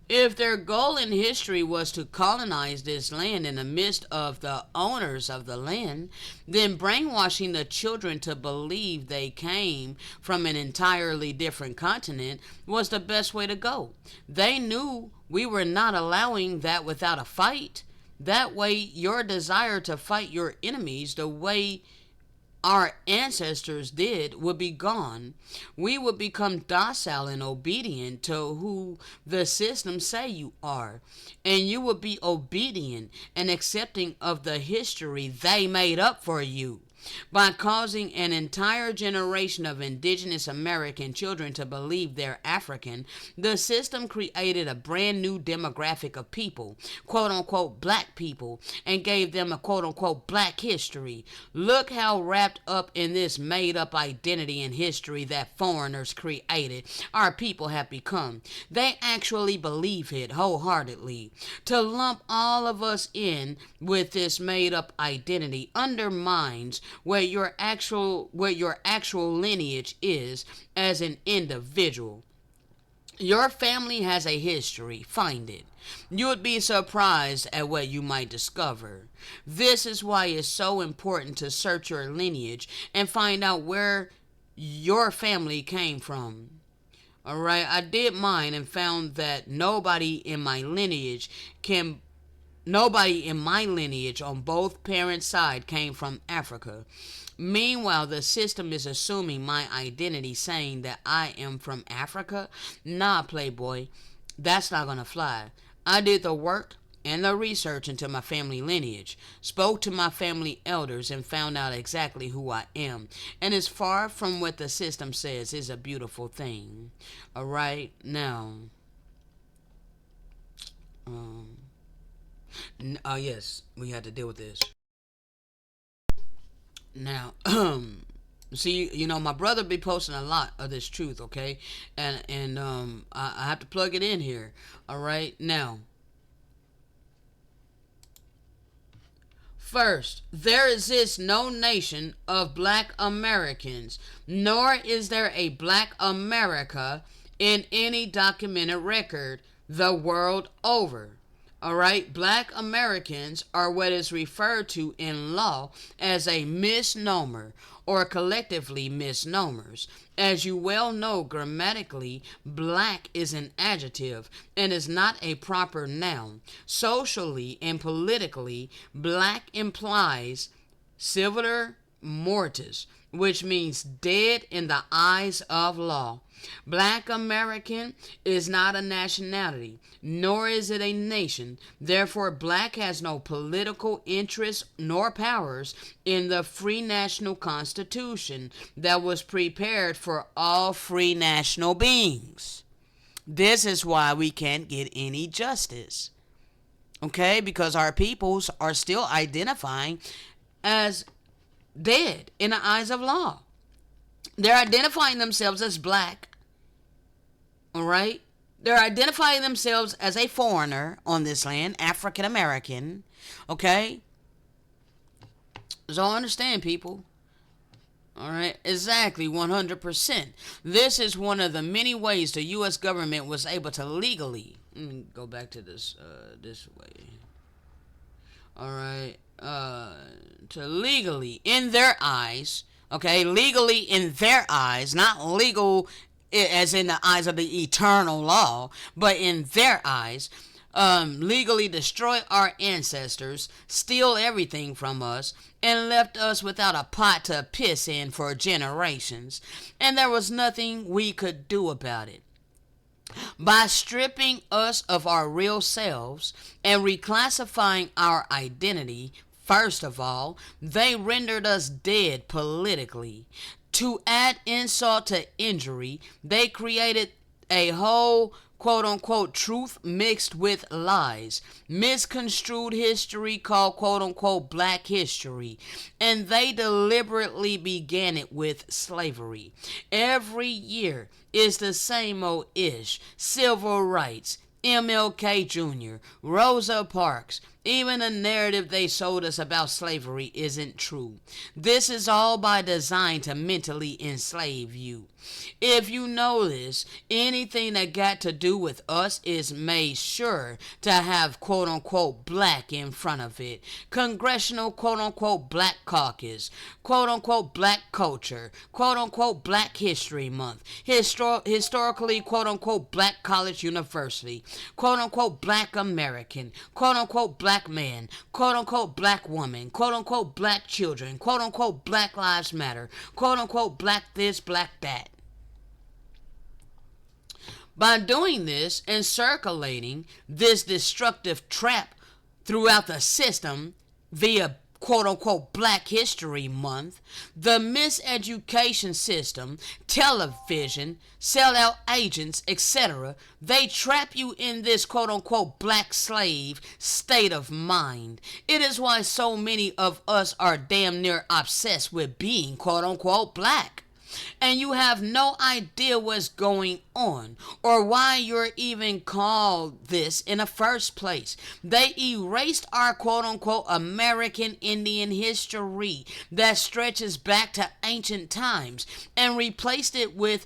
If their goal in history was to colonize this land in the midst of the owners of the land, then brainwashing the children to believe they came from an entirely different continent was the best way to go. They knew we were not allowing that without a fight. That way, your desire to fight your enemies the way our ancestors did would be gone. We would become docile and obedient to who the system say you are, and you would be obedient and accepting of the history they made up for you. By causing an entire generation of indigenous American children to believe they're African, the system created a brand new demographic of people, quote unquote black people, and gave them a quote unquote black history. Look how wrapped up in this made up identity and history that foreigners created our people have become. They actually believe it wholeheartedly. To lump all of us in with this made up identity undermines where your actual lineage is as an individual. Your family has a history. Find it. You would be surprised at what you might discover. This is why it's so important to search your lineage and find out where your family came from. Alright, I did mine and found that nobody in my lineage on both parents' side came from Africa. Meanwhile, the system is assuming my identity, saying that I am from Africa. Nah, playboy, that's not gonna fly. I did the work, and the research into my family lineage, spoke to my family elders, and found out exactly who I am. And it's far from what the system says is a beautiful thing. All right, now, yes, we had to deal with this. Now, see, my brother be posting a lot of this truth, okay, and I have to plug it in here. All right, now. First, there exists no nation of black Americans, nor is there a black America in any documented record the world over. Alright, black Americans are what is referred to in law as a misnomer or collectively misnomers. As you well know, grammatically, black is an adjective and is not a proper noun. Socially and politically, black implies silver mortis, which means dead in the eyes of law. Black American is not a nationality, nor is it a nation. Therefore, black has no political interest nor powers in the free national constitution that was prepared for all free national beings. This is why we can't get any justice. Okay? Because our peoples are still identifying as dead in the eyes of law. They're identifying themselves as black. All right? They're identifying themselves as a foreigner on this land, African American. Okay? So understand, people. All right? Exactly, 100%. This is one of the many ways the U.S. government was able to legally. Let me go back to this way. All right? To legally, in their eyes, okay, legally in their eyes, not legal as in the eyes of the eternal law, but in their eyes, legally destroy our ancestors, steal everything from us, and left us without a pot to piss in for generations. And there was nothing we could do about it. By stripping us of our real selves and reclassifying our identity, first of all, they rendered us dead politically. To add insult to injury, they created a whole quote-unquote truth mixed with lies, misconstrued history called quote-unquote black history, and they deliberately began it with slavery. Every year is the same old ish. Civil rights, MLK Jr., Rosa Parks. Even the narrative they sold us about slavery isn't true. This is all by design to mentally enslave you. If you know this, anything that got to do with us is made sure to have quote-unquote black in front of it. Congressional quote-unquote black caucus, quote-unquote black culture, quote-unquote black history month, historically quote-unquote black college university, quote-unquote black American, quote-unquote black man, quote-unquote black woman, quote-unquote black children, quote-unquote Black Lives Matter, quote-unquote black this, black that. By doing this and circulating this destructive trap throughout the system via quote-unquote Black History Month, the miseducation system, television, sellout agents, etc., they trap you in this quote-unquote black slave state of mind. It is why so many of us are damn near obsessed with being quote-unquote black. And you have no idea what's going on or why you're even called this in the first place. They erased our quote-unquote American Indian history that stretches back to ancient times and replaced it with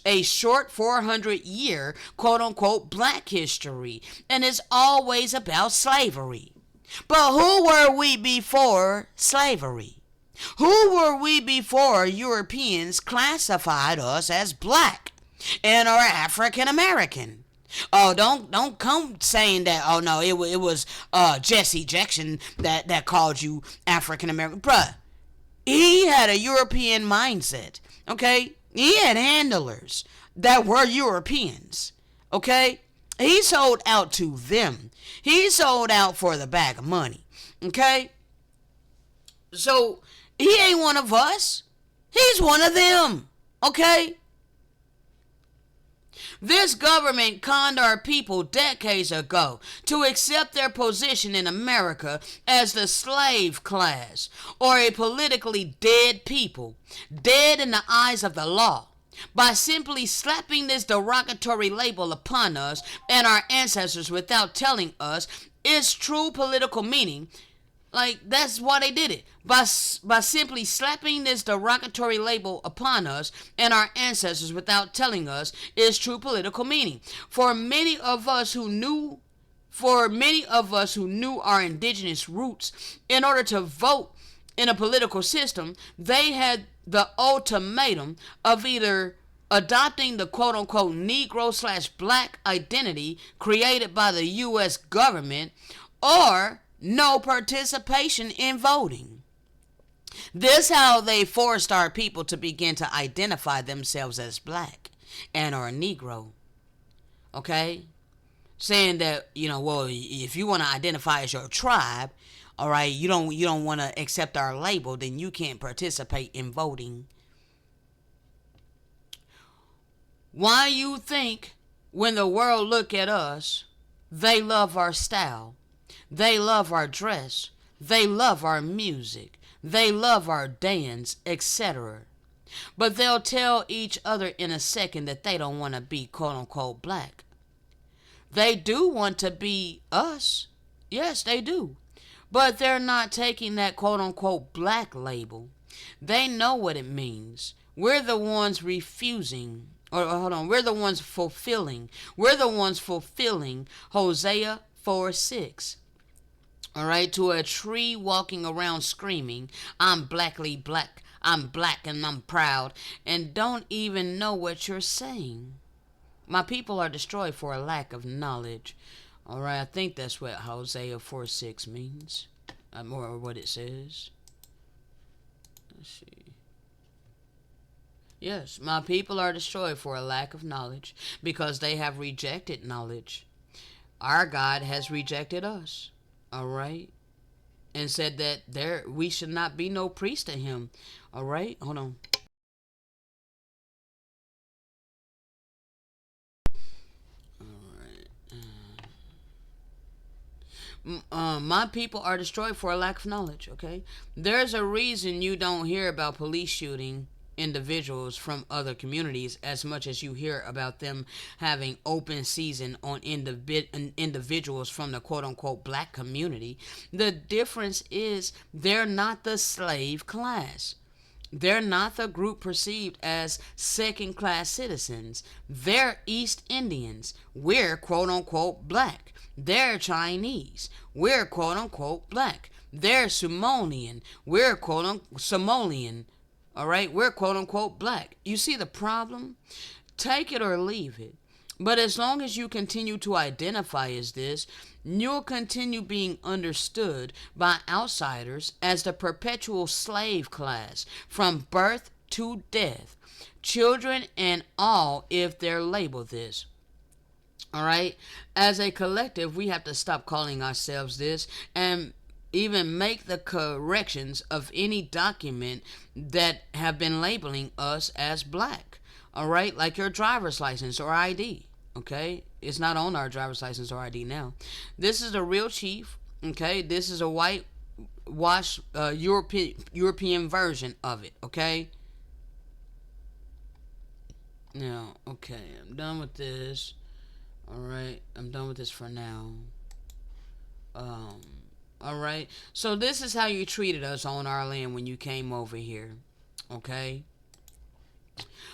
a short 400-year quote-unquote black history. And it's always about slavery. But who were we before slavery? Who were we before Europeans classified us as black and are African American? Oh, don't come saying that. Oh no, it was Jesse Jackson that called you African American, bruh. He had a European mindset. Okay, he had handlers that were Europeans. Okay, He sold out to them. He sold out for the bag of money. Okay? So he ain't one of us. He's one of them. Okay? This government conned our people decades ago to accept their position in America as the slave class, or a politically dead people, dead in the eyes of the law, by simply slapping this derogatory label upon us and our ancestors without telling us its true political meaning. Like, that's why they did it. By simply slapping this derogatory label upon us and our ancestors without telling us its true political meaning. For many of us who knew our indigenous roots, in order to vote in a political system, they had the ultimatum of either adopting the quote-unquote Negro/Black identity created by the U.S. government, or no participation in voting. This how they forced our people to begin to identify themselves as black and or Negro. Okay? Saying that, well, if you want to identify as your tribe, all right, you don't want to accept our label, then you can't participate in voting. Why you think when the world look at us, they love our style? They love our dress. They love our music. They love our dance, etc. But they'll tell each other in a second that they don't want to be quote-unquote black. They do want to be us. Yes, they do. But they're not taking that quote-unquote black label. They know what it means. We're the ones refusing. We're the ones fulfilling. We're the ones fulfilling Hosea 4:6. All right, to a tree walking around screaming, I'm blackly black, I'm black and I'm proud, and don't even know what you're saying. My people are destroyed for a lack of knowledge. All right, I think that's what Hosea 4:6 means, or what it says. Let's see. Yes, my people are destroyed for a lack of knowledge because they have rejected knowledge. Our God has rejected us. All right, and said that we should not be no priest to him. All right, hold on. My people are destroyed for a lack of knowledge. Okay, there's a reason you don't hear about police shooting individuals from other communities as much as you hear about them having open season on individuals from the quote-unquote black community. The difference is they're not the slave class. They're not the group perceived as second-class citizens. They're East Indians. We're quote-unquote black. They're Chinese. We're quote-unquote black. They're Somalian. We're quote-unquote Somalian. All right, we're quote-unquote black. You see the problem? Take it or leave it. But as long as you continue to identify as this, you'll continue being understood by outsiders as the perpetual slave class from birth to death. Children and all, if they're labeled this. All right? As a collective, we have to stop calling ourselves this and even make the corrections of any document that have been labeling us as black. All right, like your driver's license or ID. Okay, it's not on our driver's license or ID now. This is the real chief. Okay, this is a whitewash European version of it. Okay. Now, okay, I'm done with this. All right, I'm done with this for now. All right. So this is how you treated us on our land when you came over here. Okay.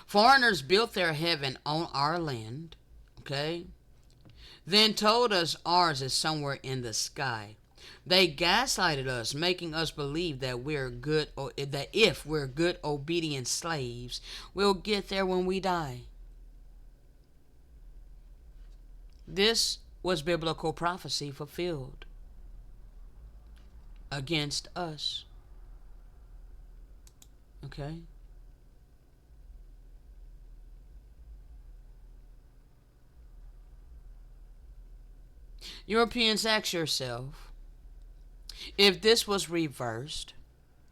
Foreigners built their heaven on our land. Okay. Then told us ours is somewhere in the sky. They gaslighted us, making us believe that we're good, or that if we're good, obedient slaves, we'll get there when we die. This was biblical prophecy fulfilled against us. Okay? Europeans, ask yourself, if this was reversed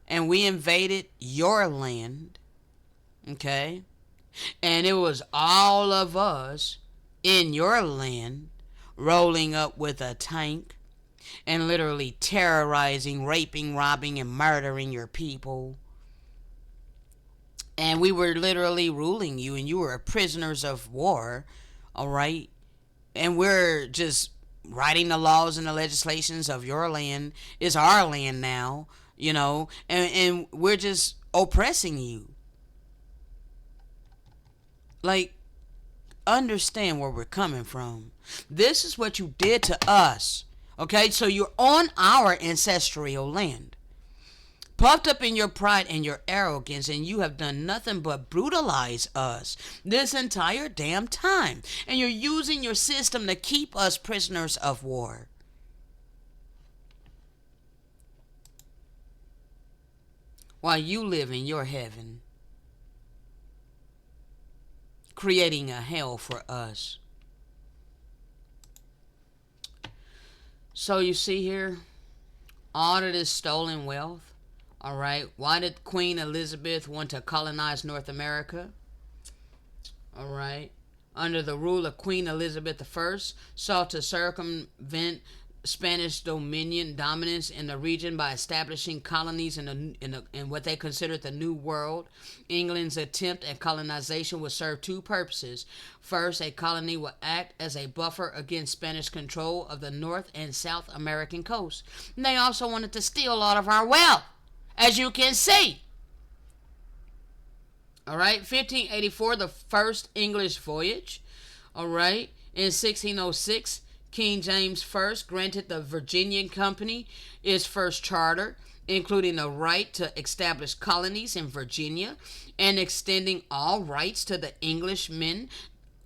and we invaded your land, okay, and it was all of us in your land rolling up with a tank and literally terrorizing, raping, robbing, and murdering your people, and we were literally ruling you and you were prisoners of war, all right, and we're just writing the laws and the legislations of your land. It's our land now, and we're just oppressing you. Like, understand where we're coming from. This is what you did to us. Okay, so you're on our ancestral land, puffed up in your pride and your arrogance, and you have done nothing but brutalize us this entire damn time. And you're using your system to keep us prisoners of war. While you live in your heaven, creating a hell for us. So you see here, all of this stolen wealth, all right, why did Queen Elizabeth want to colonize North America? All right, under the rule of Queen Elizabeth I, sought to circumvent Spanish dominance in the region by establishing colonies in what they considered the New World. England's attempt at colonization would serve two purposes. First, a colony would act as a buffer against Spanish control of the North and South American coast. And they also wanted to steal a lot of our wealth, as you can see. All right, 1584, the first English voyage. All right, in 1606, King James I granted the Virginian Company its first charter, including the right to establish colonies in Virginia and extending all rights to the Englishmen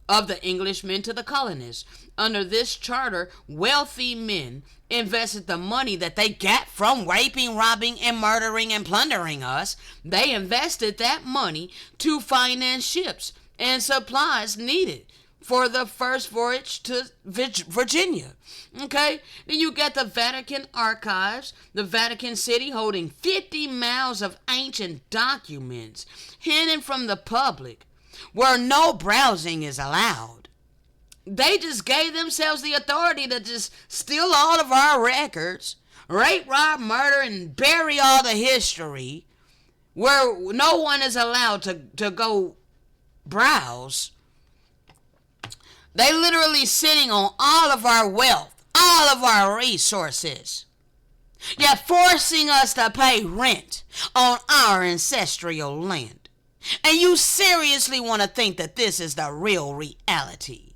to the colonists. Under this charter, wealthy men invested the money that they got from raping, robbing, and murdering and plundering us. They invested that money to finance ships and supplies needed for the first voyage to Virginia. Okay? Then you got the Vatican Archives, the Vatican City, holding 50 miles of ancient documents hidden from the public, where no browsing is allowed. They just gave themselves the authority to just steal all of our records, rape, rob, murder, and bury all the history, where no one is allowed to go browse. They literally sitting on all of our wealth, all of our resources, yet forcing us to pay rent on our ancestral land. And you seriously want to think that this is the real reality?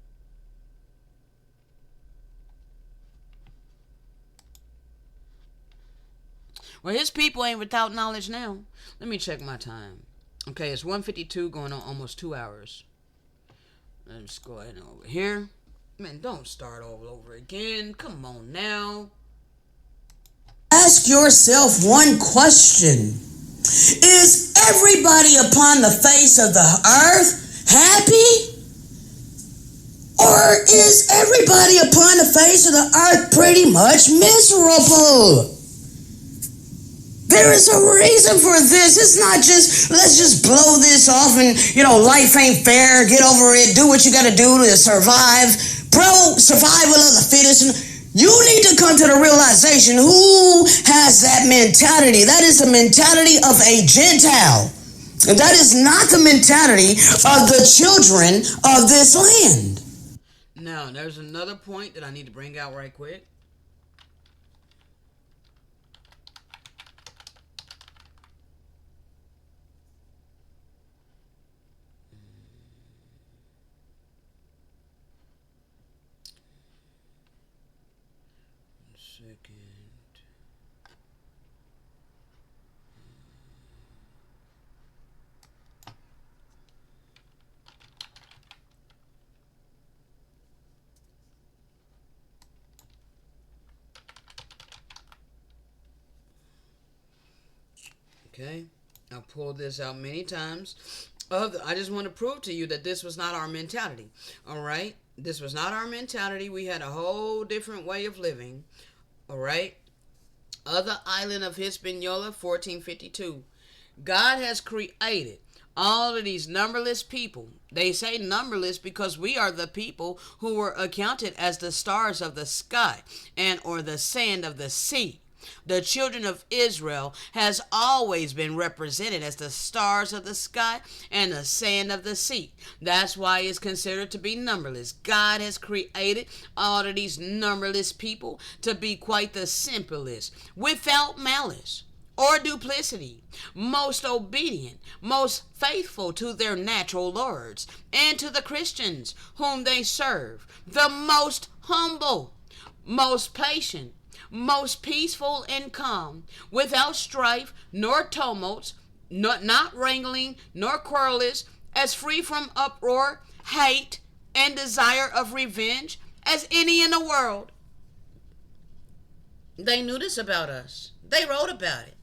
Well, his people ain't without knowledge now. Let me check my time. Okay, it's 1:52, going on almost 2 hours. Let's go ahead and over here. Man, don't start all over again. Come on now. Ask yourself one question. Is everybody upon the face of the earth happy? Or is everybody upon the face of the earth pretty much miserable? There is a reason for this. It's not just, let's just blow this off and, life ain't fair. Get over it. Do what you got to do to survive. Bro, survival of the fittest. You need to come to the realization who has that mentality. That is the mentality of a Gentile. And that is not the mentality of the children of this land. Now, there's another point that I need to bring out right quick. Okay, I've pulled this out many times. I just want to prove to you that this was not our mentality. All right, This was not our mentality. We had a whole different way of living. All right. Other island of Hispaniola, 1452. God has created all of these numberless people. They say numberless because we are the people who were accounted as the stars of the sky and or the sand of the sea. The children of Israel has always been represented as the stars of the sky and the sand of the sea. That's why it's considered to be numberless. God has created all of these numberless people to be quite the simplest, without malice or duplicity, most obedient, most faithful to their natural lords, and to the Christians whom they serve, the most humble, most patient, most peaceful and calm, without strife nor tumults, not wrangling nor querulous, as free from uproar, hate, and desire of revenge as any in the world. They knew this about us. They wrote about it.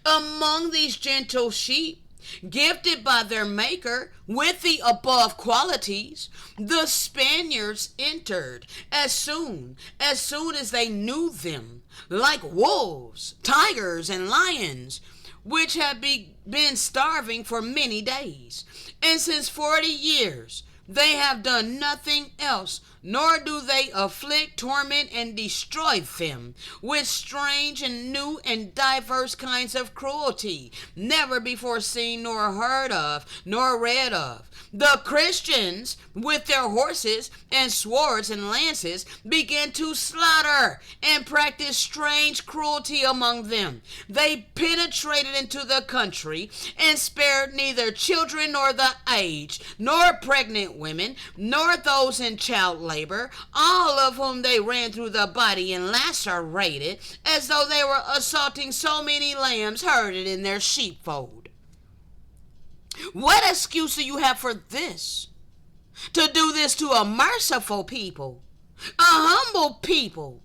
Among these gentle sheep, gifted by their maker with the above qualities, the Spaniards entered as soon as they knew them, like wolves, tigers, and lions, which had been starving for many days. And since 40 years, they have done nothing else, nor do they afflict, torment, and destroy them with strange and new and diverse kinds of cruelty, never before seen nor heard of, nor read of. The Christians, with their horses and swords and lances, began to slaughter and practice strange cruelty among them. They penetrated into the country and spared neither children nor the aged, nor pregnant women, nor those in child labor, all of whom they ran through the body and lacerated, as though they were assaulting so many lambs herded in their sheepfold. What excuse do you have for this? To do this to a merciful people, a humble people?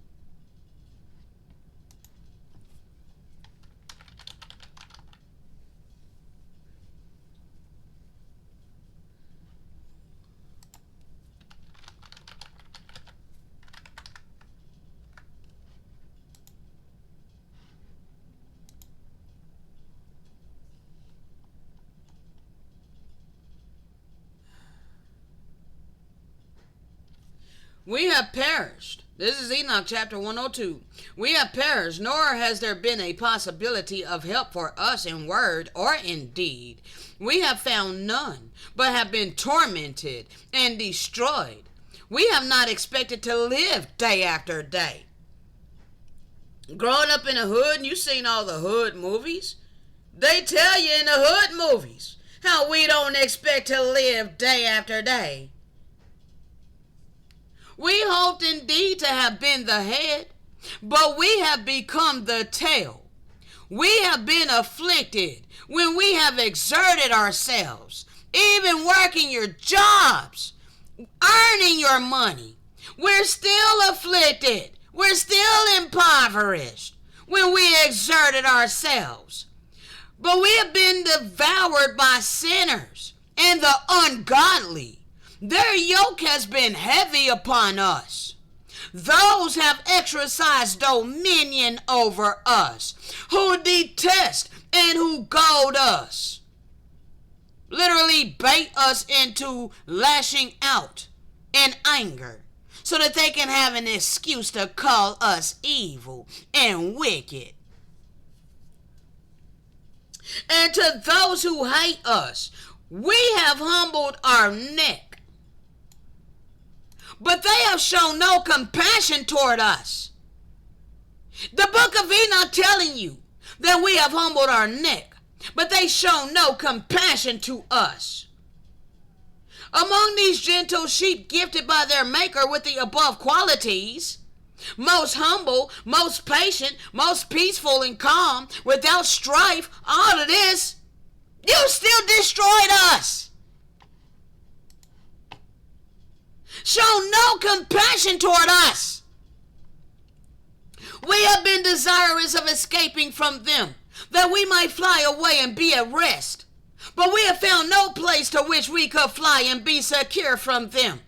We have perished. This is Enoch chapter 102. We have perished, nor has there been a possibility of help for us in word or in deed. We have found none, but have been tormented and destroyed. We have not expected to live day after day. Growing up in the hood, and you've seen all the hood movies. They tell you in the hood movies how we don't expect to live day after day. We hoped indeed to have been the head, but we have become the tail. We have been afflicted when we have exerted ourselves, even working your jobs, earning your money. We're still afflicted. We're still impoverished when we exerted ourselves. But we have been devoured by sinners and the ungodly. Their yoke has been heavy upon us. Those have exercised dominion over us, who detest and who goad us. Literally bait us into lashing out in anger so that they can have an excuse to call us evil and wicked. And to those who hate us, we have humbled our neck. But they have shown no compassion toward us. The book of Enoch telling you that we have humbled our neck, but they show no compassion to us. Among these gentle sheep gifted by their maker with the above qualities, most humble, most patient, most peaceful and calm, without strife, all of this, you still destroyed us. Show no compassion toward us. We have been desirous of escaping from them, that we might fly away and be at rest. But we have found no place to which we could fly and be secure from them.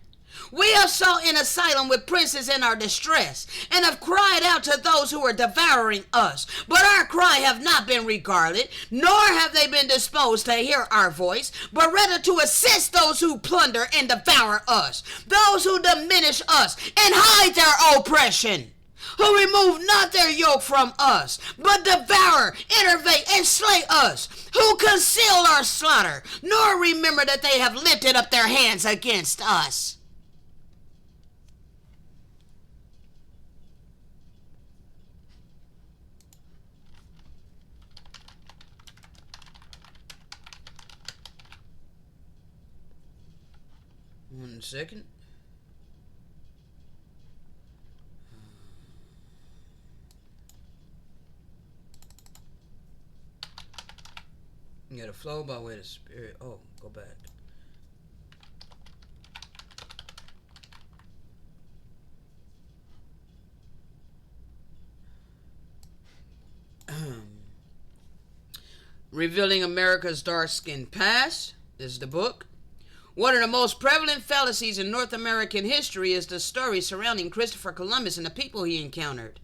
We have sought an asylum with princes in our distress, and have cried out to those who are devouring us. But our cry have not been regarded, nor have they been disposed to hear our voice, but rather to assist those who plunder and devour us, those who diminish us and hide their oppression, who remove not their yoke from us, but devour, enervate, and slay us, who conceal our slaughter, nor remember that they have lifted up their hands against us. One second. You gotta flow by way of the Spirit. Oh, go back. Revealing America's Dark-Skinned Past. This is the book. One of the most prevalent fallacies in North American history is the story surrounding Christopher Columbus and the people he encountered.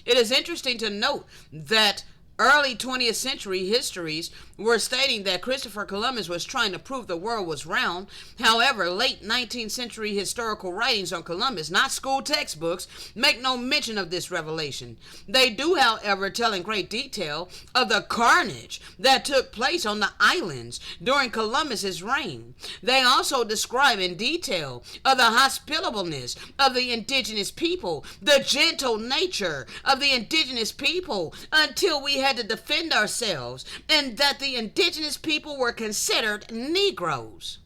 It is interesting to note that early 20th century histories were stating that Christopher Columbus was trying to prove the world was round. However, late 19th century historical writings on Columbus, not school textbooks, make no mention of this revelation. They do, however, tell in great detail of the carnage that took place on the islands during Columbus's reign. They also describe in detail of the hospitableness of the indigenous people, the gentle nature of the indigenous people until we had to defend ourselves, and that the indigenous people were considered Negroes.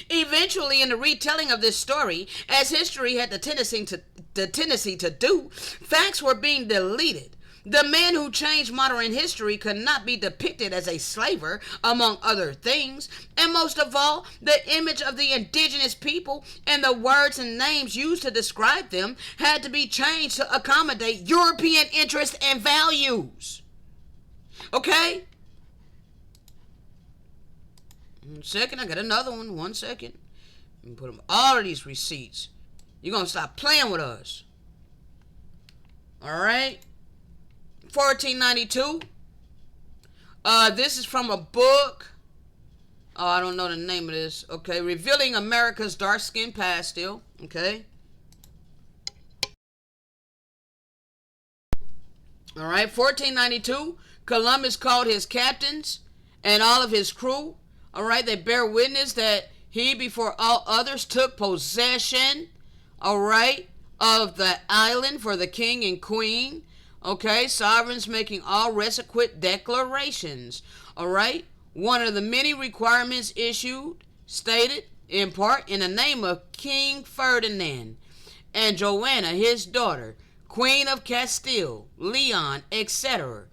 Eventually, in the retelling of this story, as history had the tendency to do, facts were being deleted. The man who changed modern history could not be depicted as a slaver, among other things, and most of all, the image of the indigenous people and the words and names used to describe them had to be changed to accommodate European interests and values. Okay? 1 second, I got another one. 1 second. Let me put them all of these receipts. You're going to stop playing with us. Alright? 1492. This is from a book. Oh, I don't know the name of this. Okay, Revealing America's Dark-Skinned Past still. Okay. Alright, 1492. Columbus called his captains and all of his crew. Alright, they bear witness that he, before all others, took possession, alright, of the island for the king and queen. Okay, sovereigns making all reciprocal declarations. Alright, one of the many requirements issued, stated, in part, in the name of King Ferdinand and Joanna, his daughter, Queen of Castile, Leon, etc.,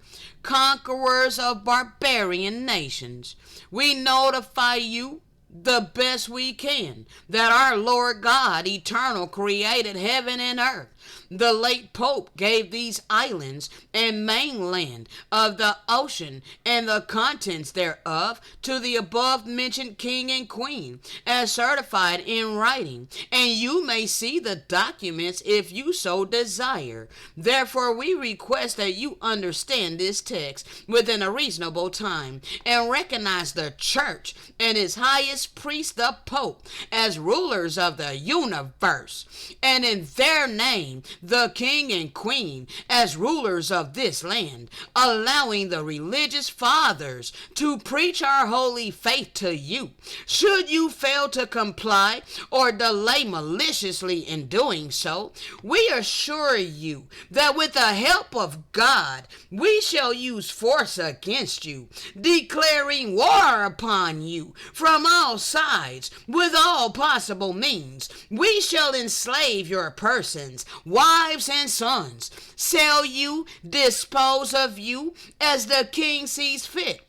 conquerors of barbarian nations. We notify you the best we can that our Lord God eternal created heaven and earth. The late Pope gave these islands and mainland of the ocean and the contents thereof to the above mentioned king and queen as certified in writing, and you may see the documents if you so desire. Therefore we request that you understand this text within a reasonable time and recognize the church and its highest priest, the Pope, as rulers of the universe, and in their name the king and queen as rulers of this land, allowing the religious fathers to preach our holy faith to you. Should you fail to comply or delay maliciously in doing so, we assure you that with the help of God, we shall use force against you, declaring war upon you from all sides with all possible means. We shall enslave your persons, wives and sons, sell you, dispose of you as the king sees fit.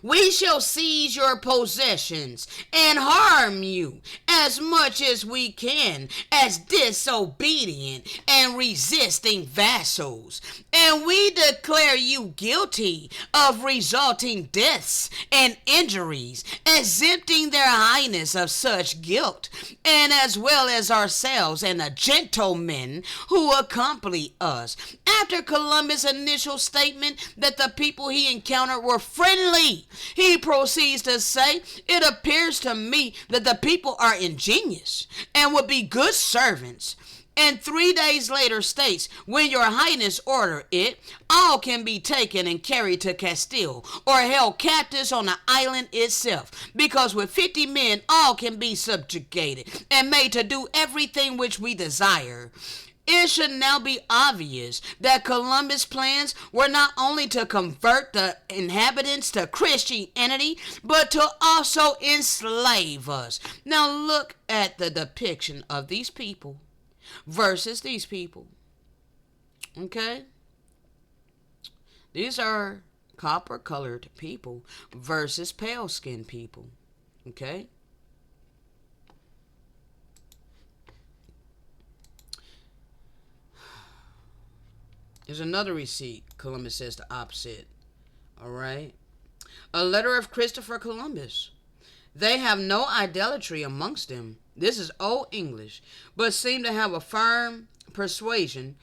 We shall seize your possessions and harm you as much as we can as disobedient and resisting vassals. And we declare you guilty of resulting deaths and injuries, exempting their highness of such guilt, and as well as ourselves and the gentlemen who accompany us. After Columbus' initial statement that the people he encountered were friendly, he proceeds to say, "It appears to me that the people are ingenious and would be good servants." And 3 days later states, "When your highness order it, all can be taken and carried to Castile or held captives on the island itself, because with 50 men all can be subjugated and made to do everything which we desire." It should now be obvious that Columbus' plans were not only to convert the inhabitants to Christianity, but to also enslave us. Now look at the depiction of these people versus these people. Okay? These are copper-colored people versus pale-skinned people. Okay? There's another receipt. Columbus says the opposite. All right. A letter of Christopher Columbus. They have no idolatry amongst them. This is old English, but seem to have a firm persuasion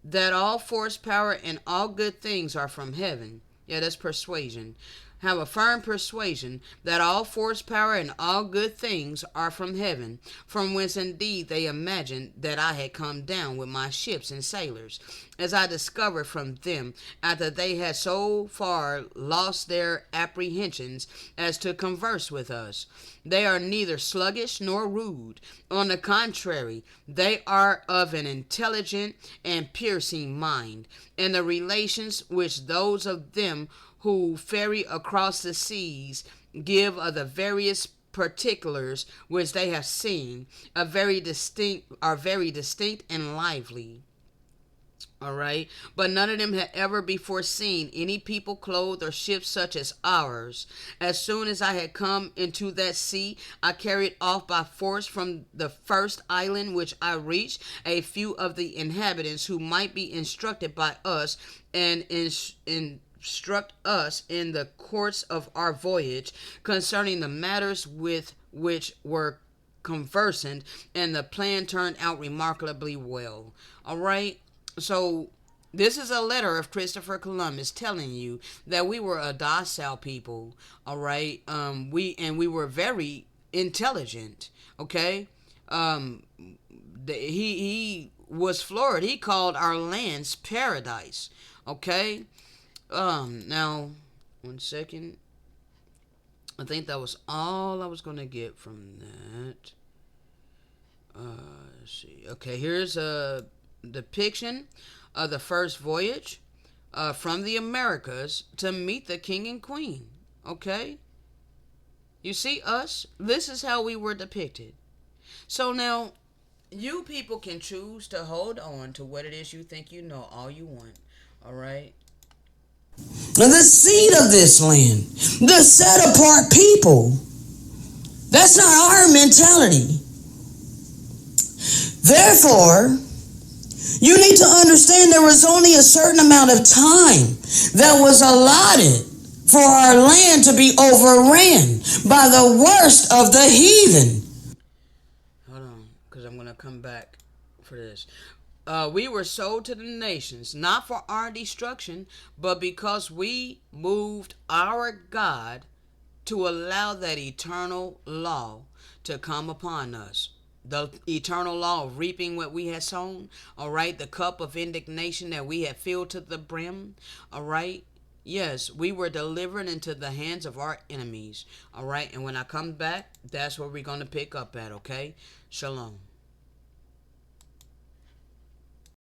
that all force, power, and all good things are from heaven. Yeah, that's persuasion. Have a firm persuasion that all force, power, and all good things are from heaven, from whence indeed they imagined that I had come down with my ships and sailors, as I discovered from them, after they had so far lost their apprehensions as to converse with us. They are neither sluggish nor rude. On the contrary, they are of an intelligent and piercing mind, and the relations which those of them who ferry across the seas give of the various particulars which they have seen are very distinct and lively. All right, but none of them had ever before seen any people clothed or ships such as ours. As soon as I had come into that sea, I carried off by force from the first island which I reached a few of the inhabitants who might be instructed by us and instruct us in the course of our voyage concerning the matters with which were conversant, and the plan turned out remarkably well. All right. So this is a letter of Christopher Columbus telling you that we were a docile people. All right. We were very intelligent. Okay. He was floored. He called our lands paradise. Okay. Now, 1 second. I think that was all I was gonna get from that. Let's see. Okay, here's a depiction of the first voyage from the Americas to meet the king and queen. Okay? You see us? This is how we were depicted. So now, you people can choose to hold on to what it is you think you know all you want. All right? The seed of this land, the set apart people. That's not our mentality. Therefore, you need to understand there was only a certain amount of time that was allotted for our land to be overran by the worst of the heathen. Hold on, because I'm going to come back for this. We were sold to the nations, not for our destruction, but because we moved our God to allow that eternal law to come upon us. The eternal law of reaping what we had sown. All right. The cup of indignation that we had filled to the brim. All right. Yes, we were delivered into the hands of our enemies. All right. And when I come back, that's where we're going to pick up at. Okay. Shalom.